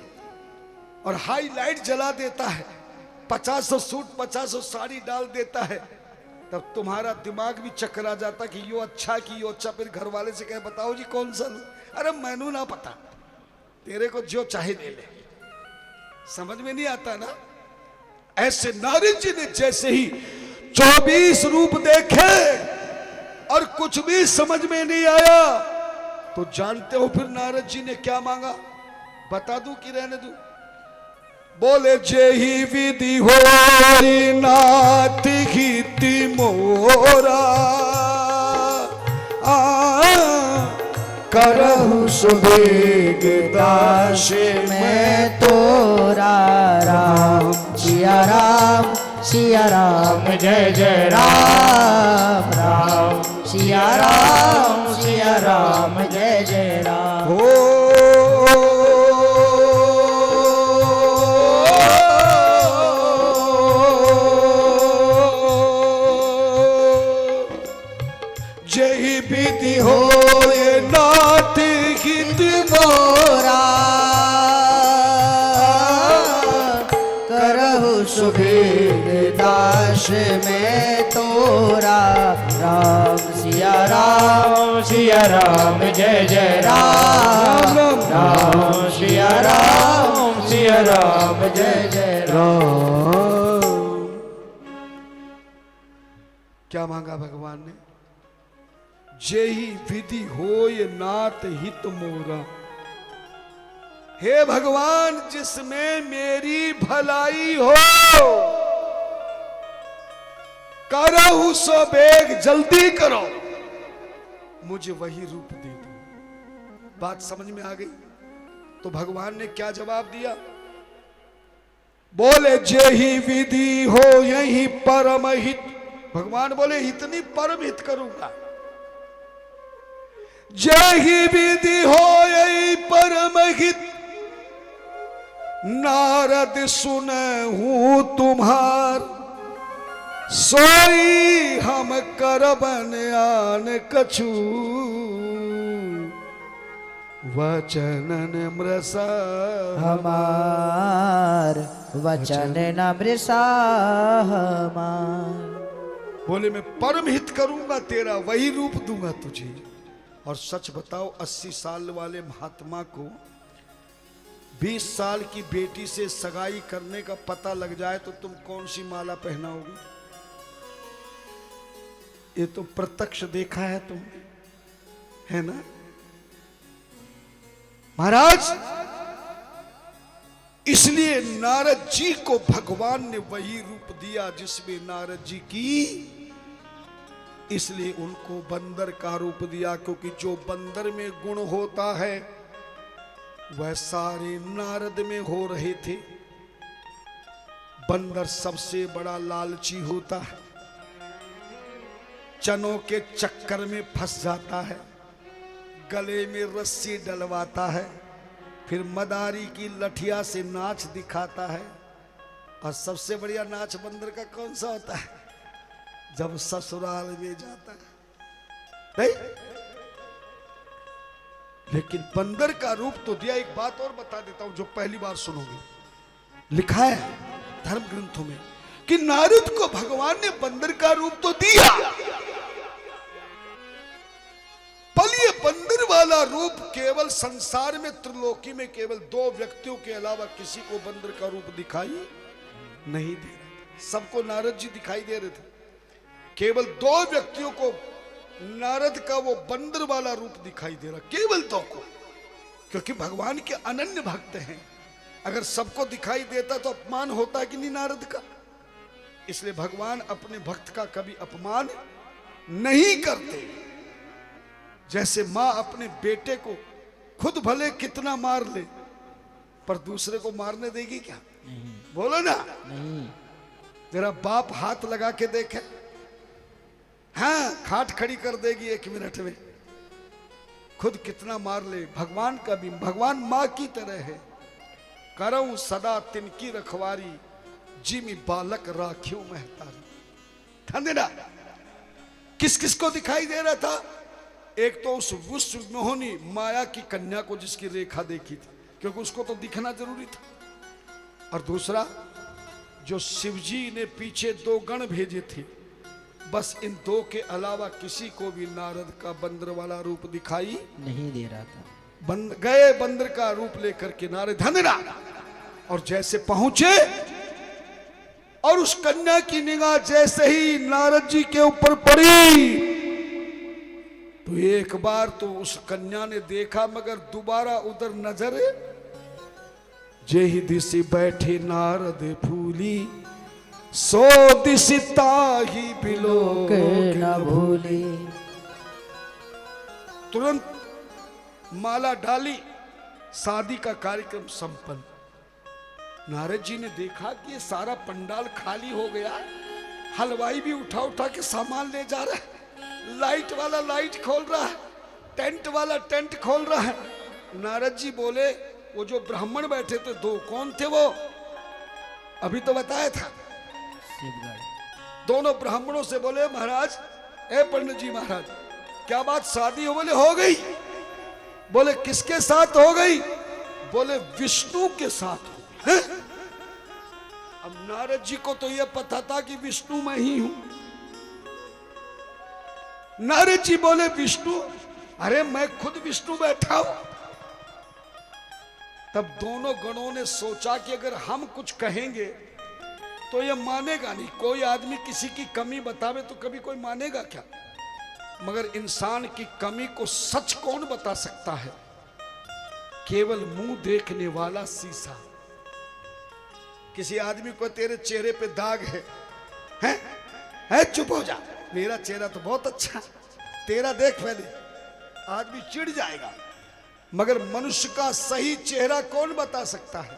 और हाईलाइट जला देता है, 50 सूट 50 साड़ी डाल देता है, तब तुम्हारा दिमाग भी चकरा जाता कि यो अच्छा कि यो अच्छा। फिर घर वाले से कहे बताओ जी कौन सा लूं? अरे मैनू ना पता, तेरे को जो चाहे ले ले। समझ में नहीं आता ना। ऐसे नारद जी ने जैसे ही 24 रूप देखे और कुछ भी समझ में नहीं आया, तो जानते हो फिर नारद जी ने क्या मांगा? बता दूं कि रहने दूं? बोले जेहि विधि हो नाथ हिति मोरा, करहु सुबेग दास मैं तोरा। राम सिया राम, सिया राम जय जय राम। राम सिया राम, सिया राम जय जय राम। हो। जय विधि हो नाथ हित मोरा, करहु सुबेग दास मैं तोरा। राम सिया राम, सिया राम जय जय राम। राम सिया राम, सिया राम जय जय राम। क्या मांगा भगवान ने? जेहि विधि होय नाथ हित मोरा। हे भगवान, जिसमें मेरी भलाई हो, करहु सो बेग, जल्दी करो, मुझे वही रूप दे दो। बात समझ में आ गई? तो भगवान ने क्या जवाब दिया? बोले जेहि विधि हो यही परम हित। भगवान बोले इतनी परम हित करूंगा। जेहि विधि हो यही परम हित, नारद सुनहु तुम्हार, सोई हम करबन आन कछु, वचनन मृषा हमार। वचन न मृषा हमार। बोले मैं परम हित करूंगा तेरा, वही रूप दूंगा तुझे। और सच बताओ, 80 साल वाले महात्मा को 20 साल की बेटी से सगाई करने का पता लग जाए तो तुम कौन सी माला पहनाओगी? ये तो प्रत्यक्ष देखा है तुम, है ना महाराज? इसलिए नारद जी को भगवान ने वही रूप दिया जिसमें नारद जी की, इसलिए उनको बंदर का रूप दिया, क्योंकि जो बंदर में गुण होता है वह सारे नारद में हो रहे थे। बंदर सबसे बड़ा लालची होता है। चनों के चक्कर में फंस जाता है, गले में रस्सी डलवाता है, फिर मदारी की लठिया से नाच दिखाता है। और सबसे बढ़िया नाच बंदर का कौन सा होता है? जब ससुराल में जाता है, नहीं? लेकिन बंदर का रूप तो दिया। एक बात और बता देता हूं जो पहली बार सुनोगे, लिखा है धर्म ग्रंथों में कि नारद को भगवान ने बंदर का रूप तो दिया, पर ये बंदर वाला रूप केवल संसार में, त्रिलोकी में केवल 2 व्यक्तियों के अलावा किसी को बंदर का रूप दिखाई नहीं दे रहा था। सबको नारद जी दिखाई दे रहे थे, केवल 2 व्यक्तियों को नारद का वो बंदर वाला रूप दिखाई दे रहा, केवल 2 को, क्योंकि भगवान के अनन्य भक्त हैं। अगर सबको दिखाई देता तो अपमान होता कि नहीं नारद का। इसलिए भगवान अपने भक्त का कभी अपमान नहीं करते। जैसे मां अपने बेटे को खुद भले कितना मार ले, पर दूसरे को मारने देगी क्या? बोलो ना। तेरा बाप हाथ लगा के देखे, हाँ, खाट खड़ी कर देगी 1 मिनट में। खुद कितना मार ले। भगवान का भी, भगवान मां की तरह है। करऊं सदा तिनकी रखवारी, जिमी बालक राखियों महतारी। ठंडा किस किस को दिखाई दे रहा था? एक तो उस विश्व मोहिनी माया की कन्या को जिसकी रेखा देखी थी, क्योंकि उसको तो दिखना जरूरी था। और दूसरा, जो शिवजी ने पीछे 2 गण भेजे थे, बस इन 2 के अलावा किसी को भी नारद का बंदर वाला रूप दिखाई नहीं दे रहा था। गए बंदर का रूप लेकर के नारद धनरा, और जैसे पहुंचे और उस कन्या की निगाह जैसे ही नारद जी के ऊपर पड़ी, तो एक बार तो उस कन्या ने देखा, मगर दोबारा उधर नजर जेहि दिशि बैठे नारद फूली, सो दिशि ताहि बिलोक न भूली। तुरंत माला डाली, शादी का कार्यक्रम संपन्न। नारद जी ने देखा कि ये सारा पंडाल खाली हो गया, हलवाई भी उठा उठा के सामान ले जा रहा है, लाइट वाला लाइट खोल रहा है, टेंट वाला टेंट खोल रहा है। नारद जी बोले, वो जो ब्राह्मण बैठे थे 2, कौन थे वो? अभी तो बताया था। दोनों ब्राह्मणों से बोले, महाराज, ए पंडित जी महाराज, क्या बात शादी हो? बोले हो गई। बोले किसके साथ हो गई? बोले विष्णु के साथ। है? अब नारद जी को तो यह पता था कि विष्णु मैं ही हूं। नारद जी बोले विष्णु? अरे मैं खुद विष्णु बैठा हूं। तब दोनों गणों ने सोचा कि अगर हम कुछ कहेंगे तो ये मानेगा नहीं। कोई आदमी किसी की कमी बतावे तो कभी कोई मानेगा क्या? मगर इंसान की कमी को सच कौन बता सकता है? केवल मुंह देखने वाला शीशा। किसी आदमी को तेरे चेहरे पे दाग है? चुप हो जा, मेरा चेहरा तो बहुत अच्छा, तेरा देख पहले, आदमी चिढ़ जाएगा। मगर मनुष्य का सही चेहरा कौन बता सकता है?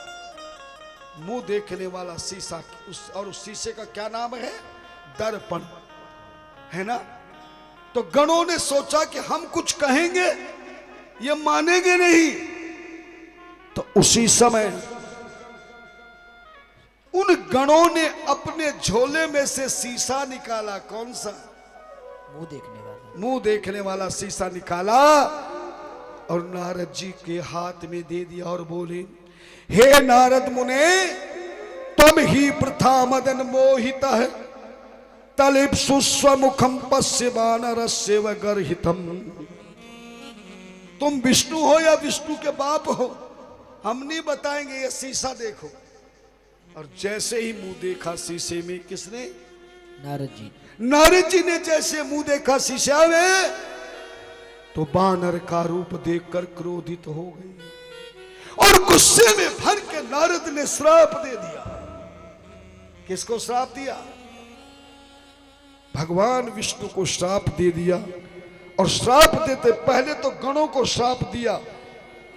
मुंह देखने वाला शीशा। और उस शीशे का क्या नाम है? दर्पण, है ना? तो गणों ने सोचा कि हम कुछ कहेंगे ये मानेंगे नहीं। तो उसी समय उन गणों ने अपने झोले में से शीशा निकाला। कौन सा? मुंह देखने वाला। मुंह देखने वाला शीशा निकाला और नारद जी के हाथ में दे दिया और बोले, हे नारद मुने, तम ही प्रथा मदन मोहित है, तलिप्सु स्वमुखम पश्य वानरस्य व गर्हितम। तुम विष्णु हो या विष्णु के बाप हो, हम नहीं बताएंगे, ये शीशा देखो। और जैसे ही मुंह देखा शीशे में, किसने? नारद जी। नारद जी ने जैसे मुंह देखा शीशा में, तो बानर का रूप देखकर क्रोधित हो गई और गुस्से में भर के नारद ने श्राप दे दिया। किसको श्राप दिया? भगवान विष्णु को श्राप दे दिया। और श्राप देते पहले तो गणों को श्राप दिया।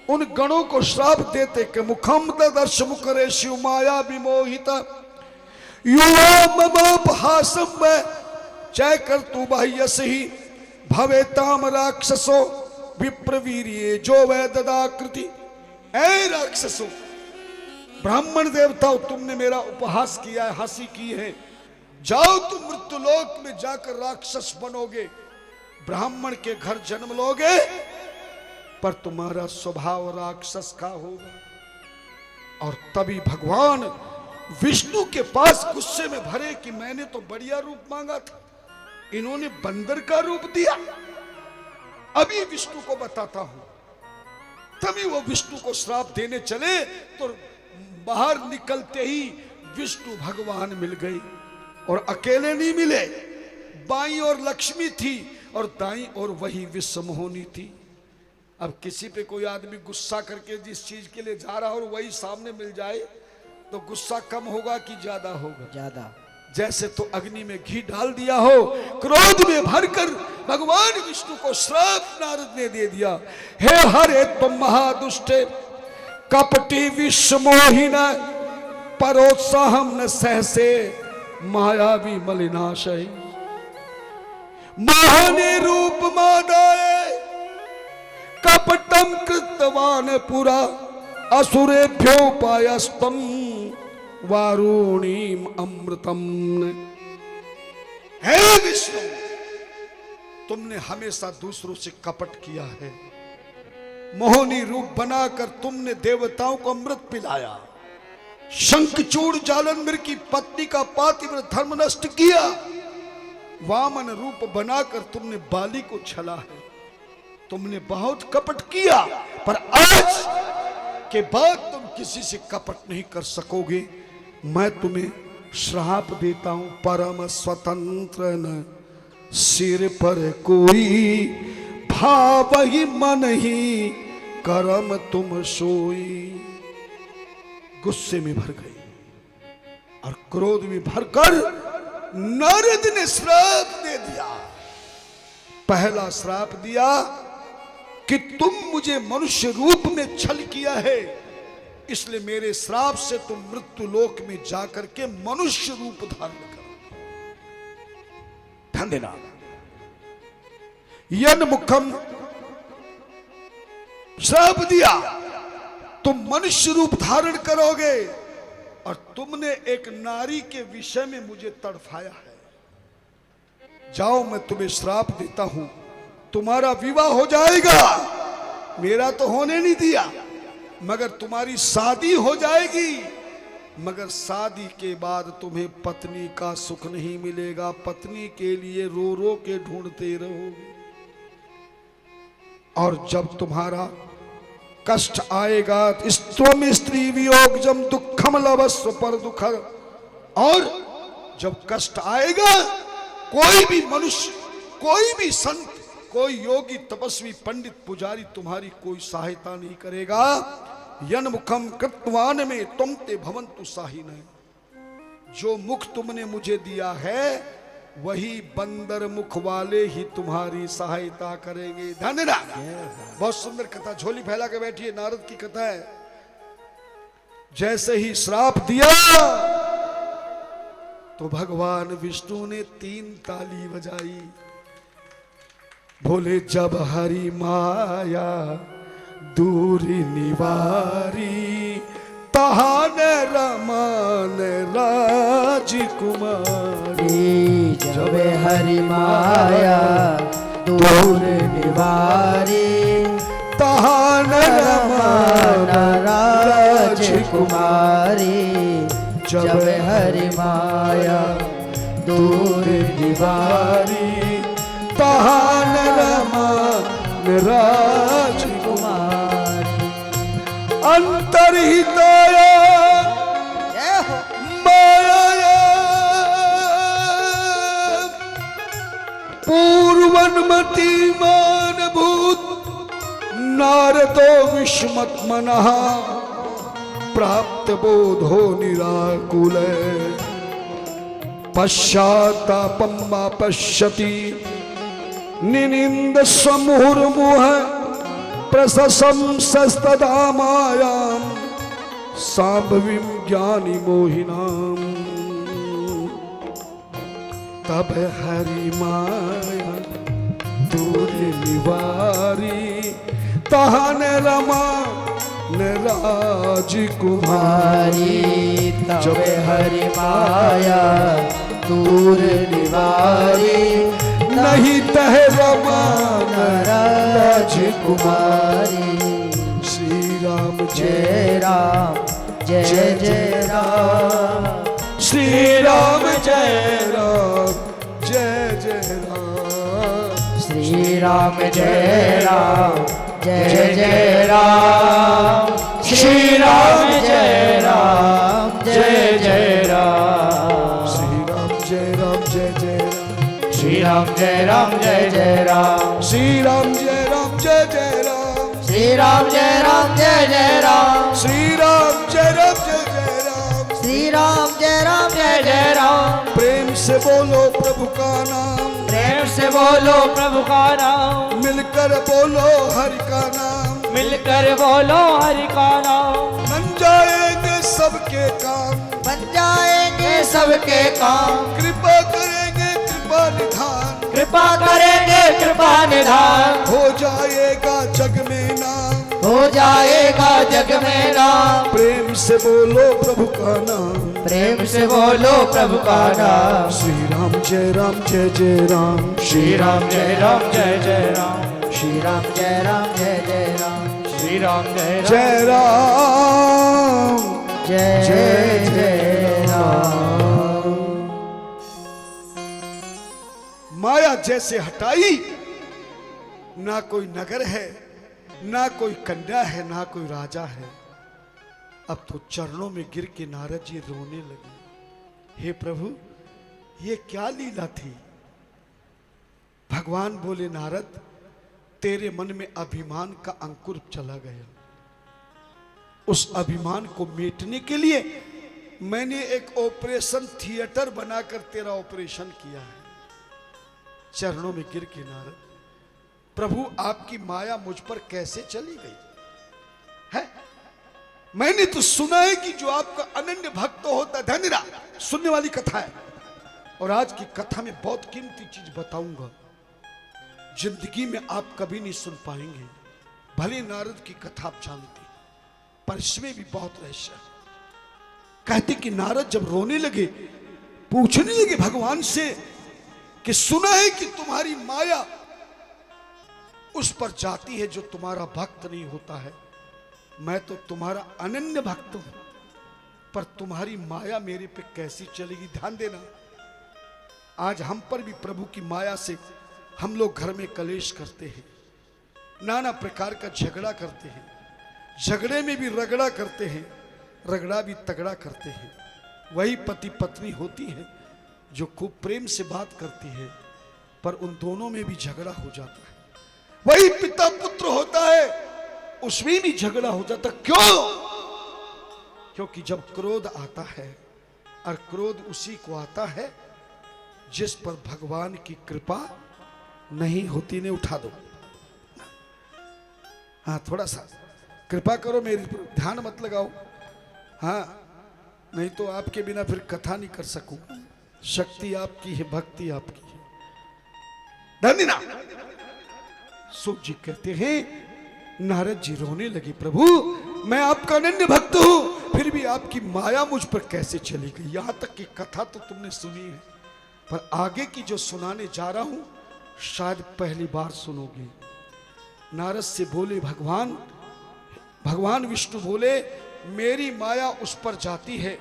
उन गणों को श्राप देते कि मुखम दर्श मुकरे शिव माया विमोहित युवा ममोपहासम में जय कर तू बाह्यस ही भवेताम राक्षसो विप्रवीर्ये जो वै ददाकृति। ऐ राक्षसो, ब्राह्मण देवताओं, तुमने मेरा उपहास किया है, हंसी की है। जाओ तुम मृत्युलोक में जाकर राक्षस बनोगे, ब्राह्मण के घर जन्म लोगे, पर तुम्हारा स्वभाव राक्षस का होगा। और तभी भगवान विष्णु के पास गुस्से में भरे कि मैंने तो बढ़िया रूप मांगा था, इन्होंने बंदर का रूप दिया। अभी विष्णु को बताता हूं। तभी वो विष्णु को श्राप देने चले तो बाहर निकलते ही विष्णु भगवान मिल गई। और अकेले नहीं मिले, बाईं ओर लक्ष्मी थी और दाईं ओर वही विश्वमोहिनी थी। अब किसी पे कोई आदमी गुस्सा करके जिस चीज के लिए जा रहा हो और वही सामने मिल जाए तो गुस्सा कम होगा कि ज्यादा होगा? ज्यादा। जैसे तो अग्नि में घी डाल दिया हो, क्रोध में भरकर भगवान विष्णु को श्राप नारद ने दे दिया। हे हरे तुम महादुष्टे कपटी विश्वमोहिना परोत्साहम न सहसे मायावी मलिनाशय। मोहने रूप मादाय कपटम कृतवान पुरा असुरेभ्यो पायस्तम वारुणीम अमृतम। हे विष्णु, तुमने हमेशा दूसरों से कपट किया है। मोहिनी रूप बनाकर तुमने देवताओं को अमृत पिलाया। शंखचूड़ जालंधर की पत्नी का पातिव्रत धर्म नष्ट किया। वामन रूप बनाकर तुमने बाली को छला है। तुमने बहुत कपट किया, पर आज के बाद तुम किसी से कपट नहीं कर सकोगे। मैं तुम्हें श्राप देता हूं, परम स्वतंत्र न सिर पर कोई, भाव ही मन ही करम तुम सोई। गुस्से में भर गई और क्रोध में भरकर नारद ने श्राप दे दिया। पहला श्राप दिया कि तुम मुझे मनुष्य रूप में छल किया है, इसलिए मेरे श्राप से तुम मृत्यु लोक में जाकर के मनुष्य रूप धारण करो। ध्यान देना। यन मुखम श्राप दिया, तुम मनुष्य रूप धारण करोगे। और तुमने एक नारी के विषय में मुझे तड़फाया है। जाओ, मैं तुम्हें श्राप देता हूं, तुम्हारा विवाह हो जाएगा। मेरा तो होने नहीं दिया, मगर तुम्हारी शादी हो जाएगी। मगर शादी के बाद तुम्हें पत्नी का सुख नहीं मिलेगा। पत्नी के लिए रो रो के ढूंढते रहोगे। और जब तुम्हारा कष्ट आएगा, स्तोम स्त्री वियोग जम दुखम लवस्व पर दुख। और जब कष्ट आएगा, कोई भी मनुष्य, कोई भी संत, कोई योगी, तपस्वी, पंडित, पुजारी तुम्हारी कोई सहायता नहीं करेगा। यन मुखम कृतवान में तुम ते भवंतु साहिन। जो मुख तुमने मुझे दिया है वही बंदर मुख वाले ही तुम्हारी सहायता करेंगे। धन्यवाद। बहुत सुंदर कथा, झोली फैला के बैठी है, नारद की कथा है। जैसे ही श्राप दिया तो भगवान विष्णु ने 3 ताली बजाई। बोले जब हरि माया दूरी निवारी, तहान रमान राजकुमारी। जब हरि माया दूर निवारी, तहान रमान राजकुमारी। जब हरि माया दूर निवारी, तहान रमान राजकुमारी। अंतर्हिताया माया पूर्वन्मति मान भूत नारदो विस्मत मनः प्राप्त बोधो निराकुल पश्चातापं वा पश्यति निनिंद समुहुर्मुह प्रशंसस्तदा मायां सांभवीं ज्ञानी मोहिनां। तब हरि माया दूर निवारी, तहन रमा न राजकुमारी। तब हरि माया दूर निवारी, नहीं तह रमा न राजकुमारी। श्री राम जय राम जय जय राम, श्री राम जय राम जय जय राम, श्री राम जय राम जय जय राम, श्री राम जय राम जय जय राम, श्री राम जय राम जय जय राम, श्री राम जय राम जय जय राम, श्री राम जय राम जय जय राम, श्री राम जय राम जय जय राम, श्री राम जय राम जय जय राम, श्री राम जय राम जय जय राम। प्रेम से बोलो प्रभु का नाम, प्रेम से बोलो प्रभु का नाम, मिलकर बोलो हरि का नाम, मिलकर बोलो हरि का नाम। बन जाएंगे सबके काम, बन जाएंगे सबके काम, कृपा करेंगे कृपा निधान, कृपा करेंगे कृपा निधान। हो जाएगा जग में नाम, हो जाएगा जग में नाम। प्रेम से बोलो प्रभु का नाम, प्रेम से बोलो प्रभु का नाम। श्री राम जय राम जय जय राम, श्री राम जय राम जय जय राम, श्री राम जय राम जय जय राम, श्री राम जय जय राम जय जय जय राम। माया जैसे हटाई, ना कोई नगर है, ना कोई कन्या है, ना कोई राजा है। अब तो चरणों में गिर के नारद जी रोने लगे। हे प्रभु, ये क्या लीला थी? भगवान बोले, नारद, तेरे मन में अभिमान का अंकुर चला गया। उस अभिमान को मिटने के लिए मैंने एक ऑपरेशन थिएटर बनाकर तेरा ऑपरेशन किया है। चरणों में गिर के नारद, प्रभु आपकी माया मुझ पर कैसे चली गई है? मैंने तो सुना है कि जो आपका अनन्य भक्त होता, धन्यरा सुनने वाली कथा है। और आज की कथा में बहुत कीमती चीज बताऊंगा, जिंदगी में आप कभी नहीं सुन पाएंगे। भले नारद की कथा आप जानते, पर इसमें भी बहुत रहस्य है। कहते कि नारद जब रोने लगे, पूछने लगे भगवान से कि सुना है कि तुम्हारी माया उस पर जाती है जो तुम्हारा भक्त नहीं होता है। मैं तो तुम्हारा अनन्य भक्त हूं, पर तुम्हारी माया मेरे पे कैसी चलेगी? ध्यान देना, आज हम पर भी प्रभु की माया से हम लोग घर में कलेश करते हैं, नाना प्रकार का झगड़ा करते हैं, झगड़े में भी रगड़ा करते हैं, रगड़ा भी तगड़ा करते हैं। वही पति पत्नी होती है जो खूब प्रेम से बात करती है, पर उन दोनों में भी झगड़ा हो जाता है। वही पिता पुत्र होता है, उसमें भी झगड़ा हो जाता। क्यों? क्योंकि जब क्रोध आता है, और क्रोध उसी को आता है जिस पर भगवान की कृपा नहीं होती। ने उठा दो, हाँ, थोड़ा सा कृपा करो, मेरी ध्यान मत लगाओ, हाँ, नहीं तो आपके बिना फिर कथा नहीं कर सकूंगा। शक्ति आपकी है, भक्ति आपकी है। धन्यना सुख जी कहते हैं, नारद जी रोने लगे, प्रभु मैं आपका अनन्य भक्त हूं, फिर भी आपकी माया मुझ पर कैसे चली गई? यहां तक की कथा तो तुमने सुनी है, पर आगे की जो सुनाने जा रहा हूं शायद पहली बार सुनोगे। नारद से बोले भगवान, भगवान विष्णु बोले, मेरी माया उस पर जाती है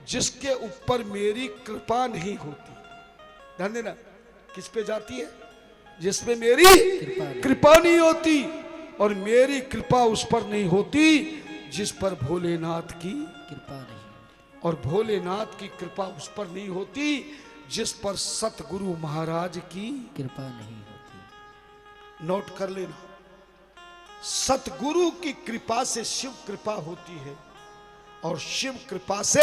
जिसके ऊपर मेरी कृपा नहीं होती। ध्यान देना, किस पे जाती है? जिसपे मेरी कृपा नहीं होती, और मेरी कृपा उस पर नहीं होती जिस पर भोलेनाथ की कृपा नहीं, और भोलेनाथ की कृपा उस पर नहीं होती जिस पर सतगुरु महाराज की कृपा नहीं होती। नोट कर लेना, सतगुरु की कृपा से शिव कृपा होती है, और शिव कृपा से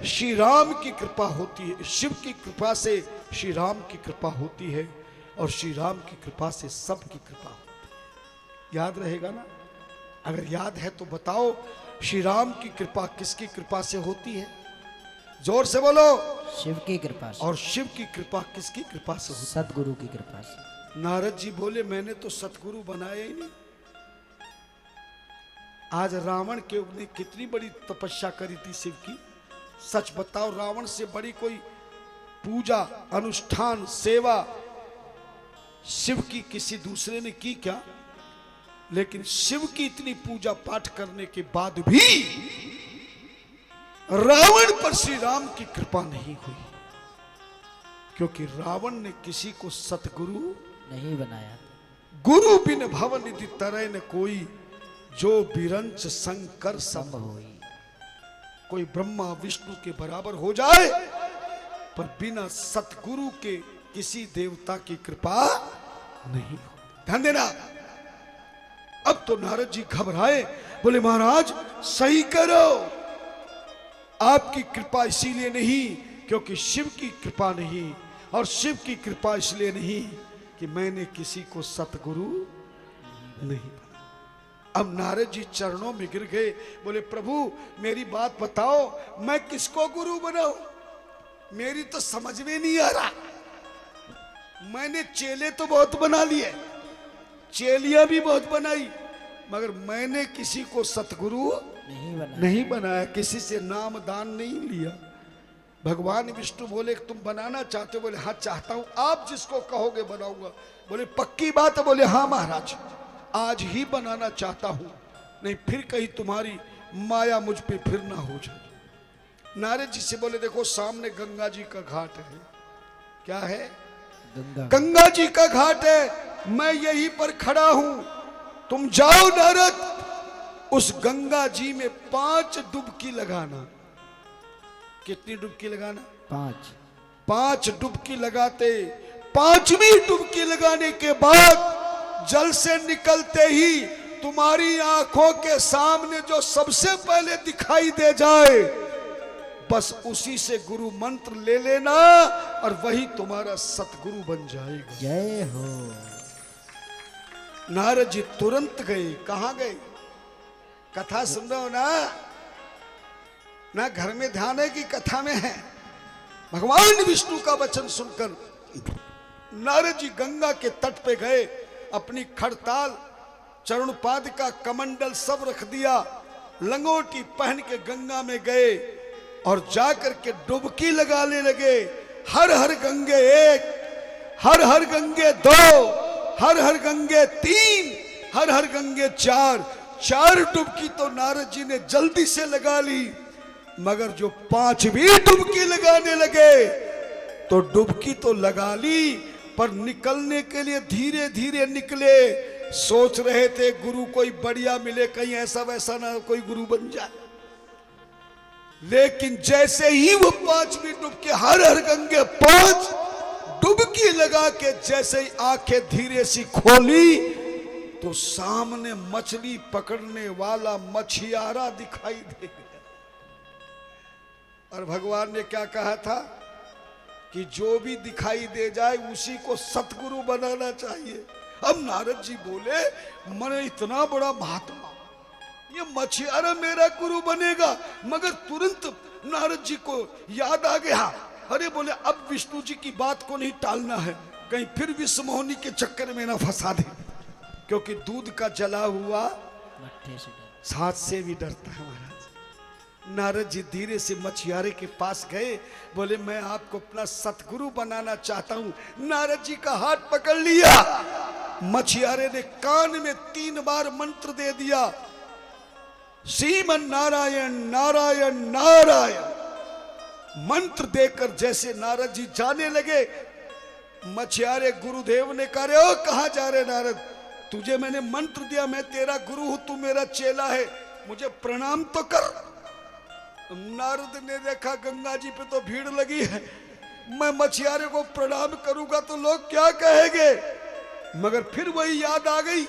श्री राम की कृपा होती है। शिव की कृपा से श्री राम की कृपा होती है, और श्री राम की कृपा से सब की कृपा होती है। याद रहेगा ना? अगर याद है तो बताओ, श्री राम की कृपा किसकी कृपा से होती है? जोर से बोलो। शिव की कृपा से। और शिव की कृपा किसकी कृपा से होती? सतगुरु की कृपा से। नारद जी बोले मैंने तो सतगुरु बनाया ही नहीं। आज रावण के ने कितनी बड़ी तपस्या करी थी शिव की। सच बताओ, रावण से बड़ी कोई पूजा अनुष्ठान सेवा शिव की किसी दूसरे ने की क्या? लेकिन शिव की इतनी पूजा पाठ करने के बाद भी रावण पर श्री राम की कृपा नहीं हुई, क्योंकि रावण ने किसी को सतगुरु नहीं बनाया। गुरु बिन भव निधि तरह न कोई, जो बिरंच शंकर सम होई। कोई ब्रह्मा विष्णु के बराबर हो जाए, पर बिना सतगुरु के किसी देवता की कृपा नहीं। ध्यान देना। अब तो नारद जी घबराए, बोले महाराज सही करो, आपकी कृपा इसीलिए नहीं क्योंकि शिव की कृपा नहीं, और शिव की कृपा इसलिए नहीं कि मैंने किसी को सतगुरु नहीं बना। अब नारद जी चरणों में गिर गए, बोले प्रभु मेरी बात बताओ, मैं किसको गुरु बनाऊं? मेरी तो समझ में नहीं आ रहा। मैंने चेले तो बहुत बना लिए, चेलियां भी बहुत बनाई, मगर मैंने किसी को सतगुरु नहीं बनाया, किसी से नाम दान नहीं लिया। भगवान विष्णु बोले तुम बनाना चाहते हो? बोले हाँ चाहता हूं, आप जिसको कहोगे बनाऊंगा। बोले पक्की बात है? बोले हाँ महाराज, आज ही बनाना चाहता हूं, नहीं फिर कहीं तुम्हारी माया मुझ पे फिर ना हो जाए। नारद जी से बोले देखो सामने गंगा जी का घाट है। क्या है? गंगा जी का घाट है, मैं यहीं पर खड़ा हूं, तुम जाओ नारद, उस गंगा जी में 5 डुबकी लगाना। कितनी डुबकी लगाना? 5 डुबकी लगाते, 5वीं डुबकी लगाने के बाद जल से निकलते ही तुम्हारी आंखों के सामने जो सबसे पहले दिखाई दे जाए, बस उसी से गुरु मंत्र ले लेना और वही तुम्हारा सतगुरु बन जाएगा। जय हो। नारद जी तुरंत गए। कहां गए? कथा सुन रहे हो ना घर में ध्यान है कि कथा में है? भगवान विष्णु का वचन सुनकर नारद जी गंगा के तट पे गए, अपनी खड़ताल चरण पाद का कमंडल सब रख दिया, लंगोटी पहन के गंगा में गए और जाकर के डुबकी लगाने लगे। हर हर गंगे 1, हर हर गंगे 2, हर हर गंगे 3, हर हर गंगे 4 डुबकी तो नारद जी ने जल्दी से लगा ली, मगर जो 5वीं डुबकी लगाने लगे तो डुबकी तो लगा ली, पर निकलने के लिए धीरे धीरे निकले। सोच रहे थे गुरु कोई बढ़िया मिले, कहीं ऐसा वैसा ना कोई गुरु बन जाए। लेकिन जैसे ही वो 5वीं डुबकी, हर हर गंगे 5 डुबकी लगा के जैसे ही आंखें धीरे सी खोली, तो सामने मछली पकड़ने वाला मछियारा दिखाई दे गया। और भगवान ने क्या कहा था कि जो भी दिखाई दे जाए उसी को सतगुरु बनाना चाहिए। अब नारद जी बोले मैंने इतना बड़ा महात्मा, ये मछियारा मेरा गुरु बनेगा? मगर तुरंत नारद जी को याद आ गया, अरे बोले अब विष्णु जी की बात को नहीं टालना है, कहीं फिर विश्व मोहिनी के चक्कर में ना फंसा दे, क्योंकि दूध का जला हुआ हाथ से भी डरता है महाराज। नारद जी धीरे से मछियारे के पास गए, बोले मैं आपको अपना सतगुरु बनाना चाहता हूं। नारद जी का हाथ पकड़ लिया, मछियारे ने कान में 3 बार मंत्र दे दिया, श्रीमन नारायण नारायण नारायण। मंत्र देकर जैसे नारद जी जाने लगे, मछियारे गुरुदेव ने कहा रे ओ कहां जा रहे नारद, तुझे मैंने मंत्र दिया, मैं तेरा गुरु हूं, तू मेरा चेला है, मुझे प्रणाम तो कर। नारद ने देखा गंगा जी पे तो भीड़ लगी है, मैं मछियारे को प्रणाम करूंगा तो लोग क्या कहेंगे? मगर फिर वही याद आ गई,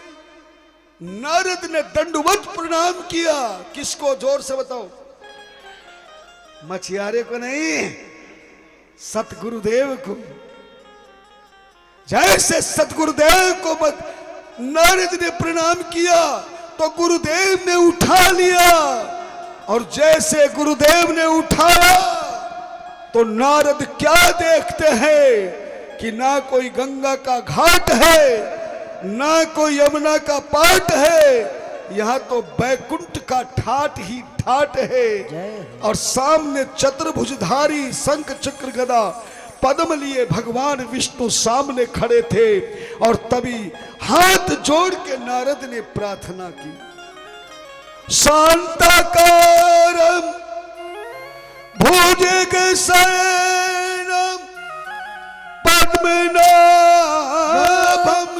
नारद ने दंडवत प्रणाम किया। किसको? जोर से बताओ। मछियारे को नहीं, सतगुरुदेव को। जैसे सतगुरुदेव को नारद ने प्रणाम किया तो गुरुदेव ने उठा लिया, और जैसे गुरुदेव ने उठाया तो नारद क्या देखते हैं कि ना कोई गंगा का घाट है, ना कोई यमुना का पाट है, यहाँ तो बैकुंठ का ठाट ही ठाट है। और सामने चतुर्भुजधारी शंख चक्र गदा पद्म लिए भगवान विष्णु सामने खड़े थे। और तभी हाथ जोड़ के नारद ने प्रार्थना की, शांताकारं भुजगशयनं पद्मनाभं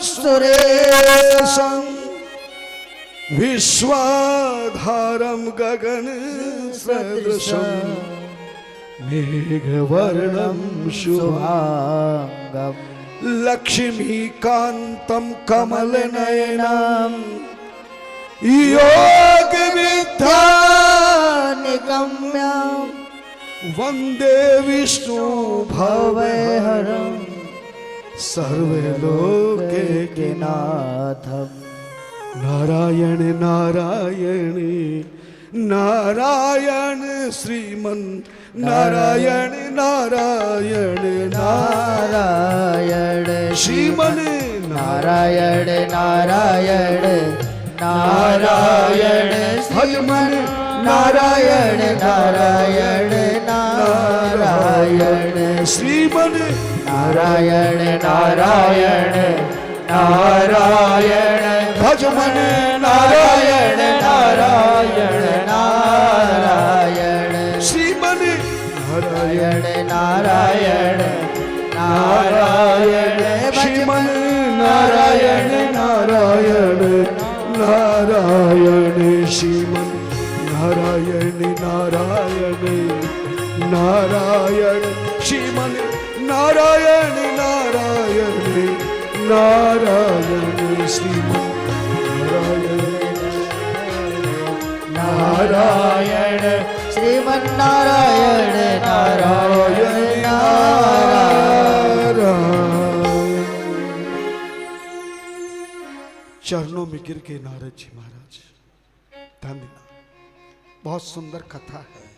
सुरेशं विश्वाधारं गगन सदृशं मेघवर्णं शुभांगं लक्ष्मीकान्तं कमलनयनं योगविद्यानिगम्यं वन्दे विष्णु भवहरं सर्वलोकैकनाथं। नारायण नारायण नारायण श्रीमन् नारायण नारायण नारायण श्रीमन् नारायण नारायण नारायण श्रीमन् नारायण नारायण नारायण श्रीमन् नारायण नारायण नारायण भजमन नारायण नारायण नारायण श्रीमन् नारायण नारायण नारायण श्रीमन् नारायण नारायण नारायण श्रीमन् नारायण नारायण नारायण श्रीमन् नारायण नारायण नारायण श्रीमन् नारायण श्रीमन्नारायण नारायण नारायण। चरणों में गिर के नारद जी महाराज धन्यवाद। बहुत सुंदर कथा है।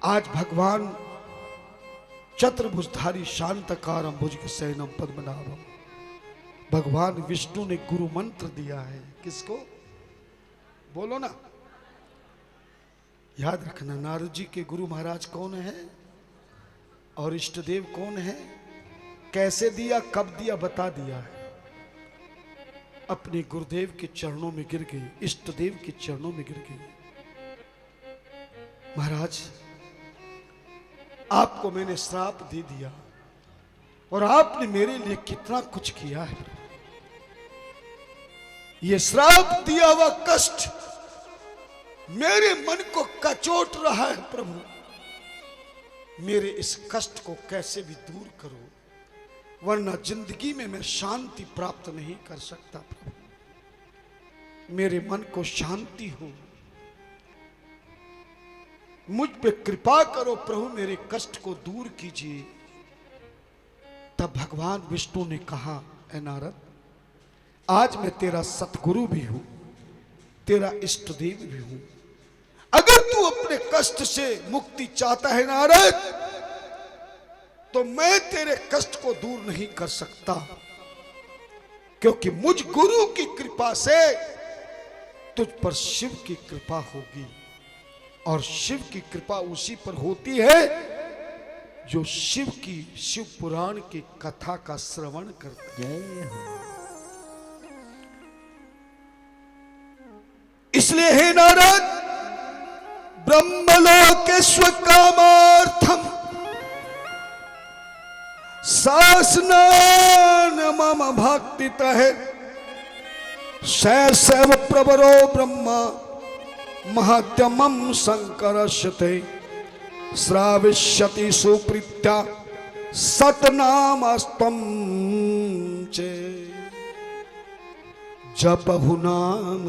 आज भगवान चतुर्भुजधारी शांतकारं भुजगशयनं पद्मनाभं, भगवान विष्णु ने गुरु मंत्र दिया है। किसको? बोलो ना, याद रखना। नारद जी के गुरु महाराज कौन है और इष्ट देव कौन है, कैसे दिया, कब दिया, बता दिया है। अपने गुरुदेव के चरणों में गिर गई, इष्ट देव के चरणों में गिर गई। महाराज, आपको मैंने श्राप दे दिया और आपने मेरे लिए कितना कुछ किया है। ये श्राप दिया हुआ कष्ट मेरे मन को कचोट रहा है। प्रभु, मेरे इस कष्ट को कैसे भी दूर करो, वरना जिंदगी में मैं शांति प्राप्त नहीं कर सकता। प्रभु, मेरे मन को शांति हो, मुझ पे कृपा करो। प्रभु, मेरे कष्ट को दूर कीजिए। तब भगवान विष्णु ने कहा, ऐ नारद, आज मैं तेरा सतगुरु भी हूं, तेरा इष्ट देव भी हूं। अगर तू अपने कष्ट से मुक्ति चाहता है नारद, तो मैं तेरे कष्ट को दूर नहीं कर सकता, क्योंकि मुझ गुरु की कृपा से तुझ पर शिव की कृपा होगी। और शिव की कृपा उसी पर होती है जो शिव पुराण की कथा का श्रवण करते हैं। इसलिए हे नारद, ब्रह्मलोकेश्वर कामार्थम शासनान मम भक्तितः शैशव प्रवरो ब्रह्मा महत्यमं संकरश्यते श्राविष्यति सुप्रीत्या सतनामस्त्वं चे जपहु नाम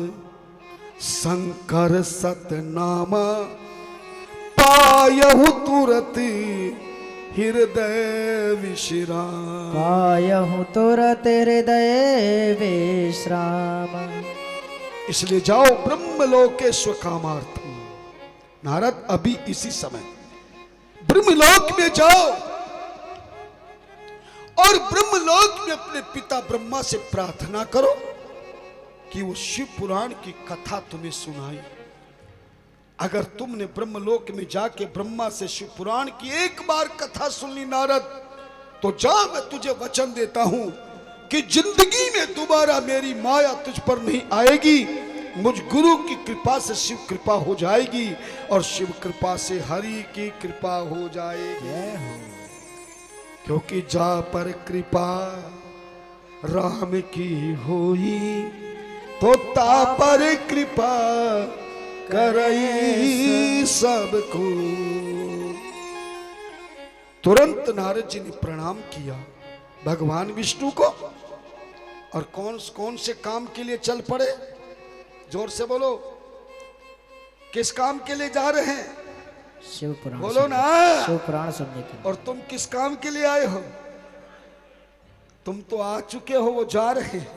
शंकर सतनामा पायहु तुरत हृदय विश्राम। पायहु तुरत हृदय विश्राम। इसलिए जाओ ब्रह्मलोकेश्वर कामार्थम। नारद, अभी इसी समय ब्रह्मलोक में जाओ और ब्रह्मलोक में अपने पिता ब्रह्मा से प्रार्थना करो कि वो शिव पुराण की कथा तुम्हें सुनाई। अगर तुमने ब्रह्मलोक में जाके ब्रह्मा से शिव पुराण की एक बार कथा सुन ली नारद, तो जा, मैं तुझे वचन देता हूं कि जिंदगी में दोबारा मेरी माया तुझ पर नहीं आएगी। मुझ गुरु की कृपा से शिव कृपा हो जाएगी और शिव कृपा से हरि की कृपा हो जाएगी। क्योंकि जा पर कृपा राम की होई, तो ता पर कृपा करई सबको। तुरंत नारद जी ने प्रणाम किया भगवान विष्णु को और कौन से काम के लिए चल पड़े? जोर से बोलो, किस काम के लिए जा रहे हैं? शिव पुराण बोलो ना। शिव पुराण सुनने के लिए। और तुम किस काम के लिए आए हो? तुम तो आ चुके हो, वो जा रहे हैं।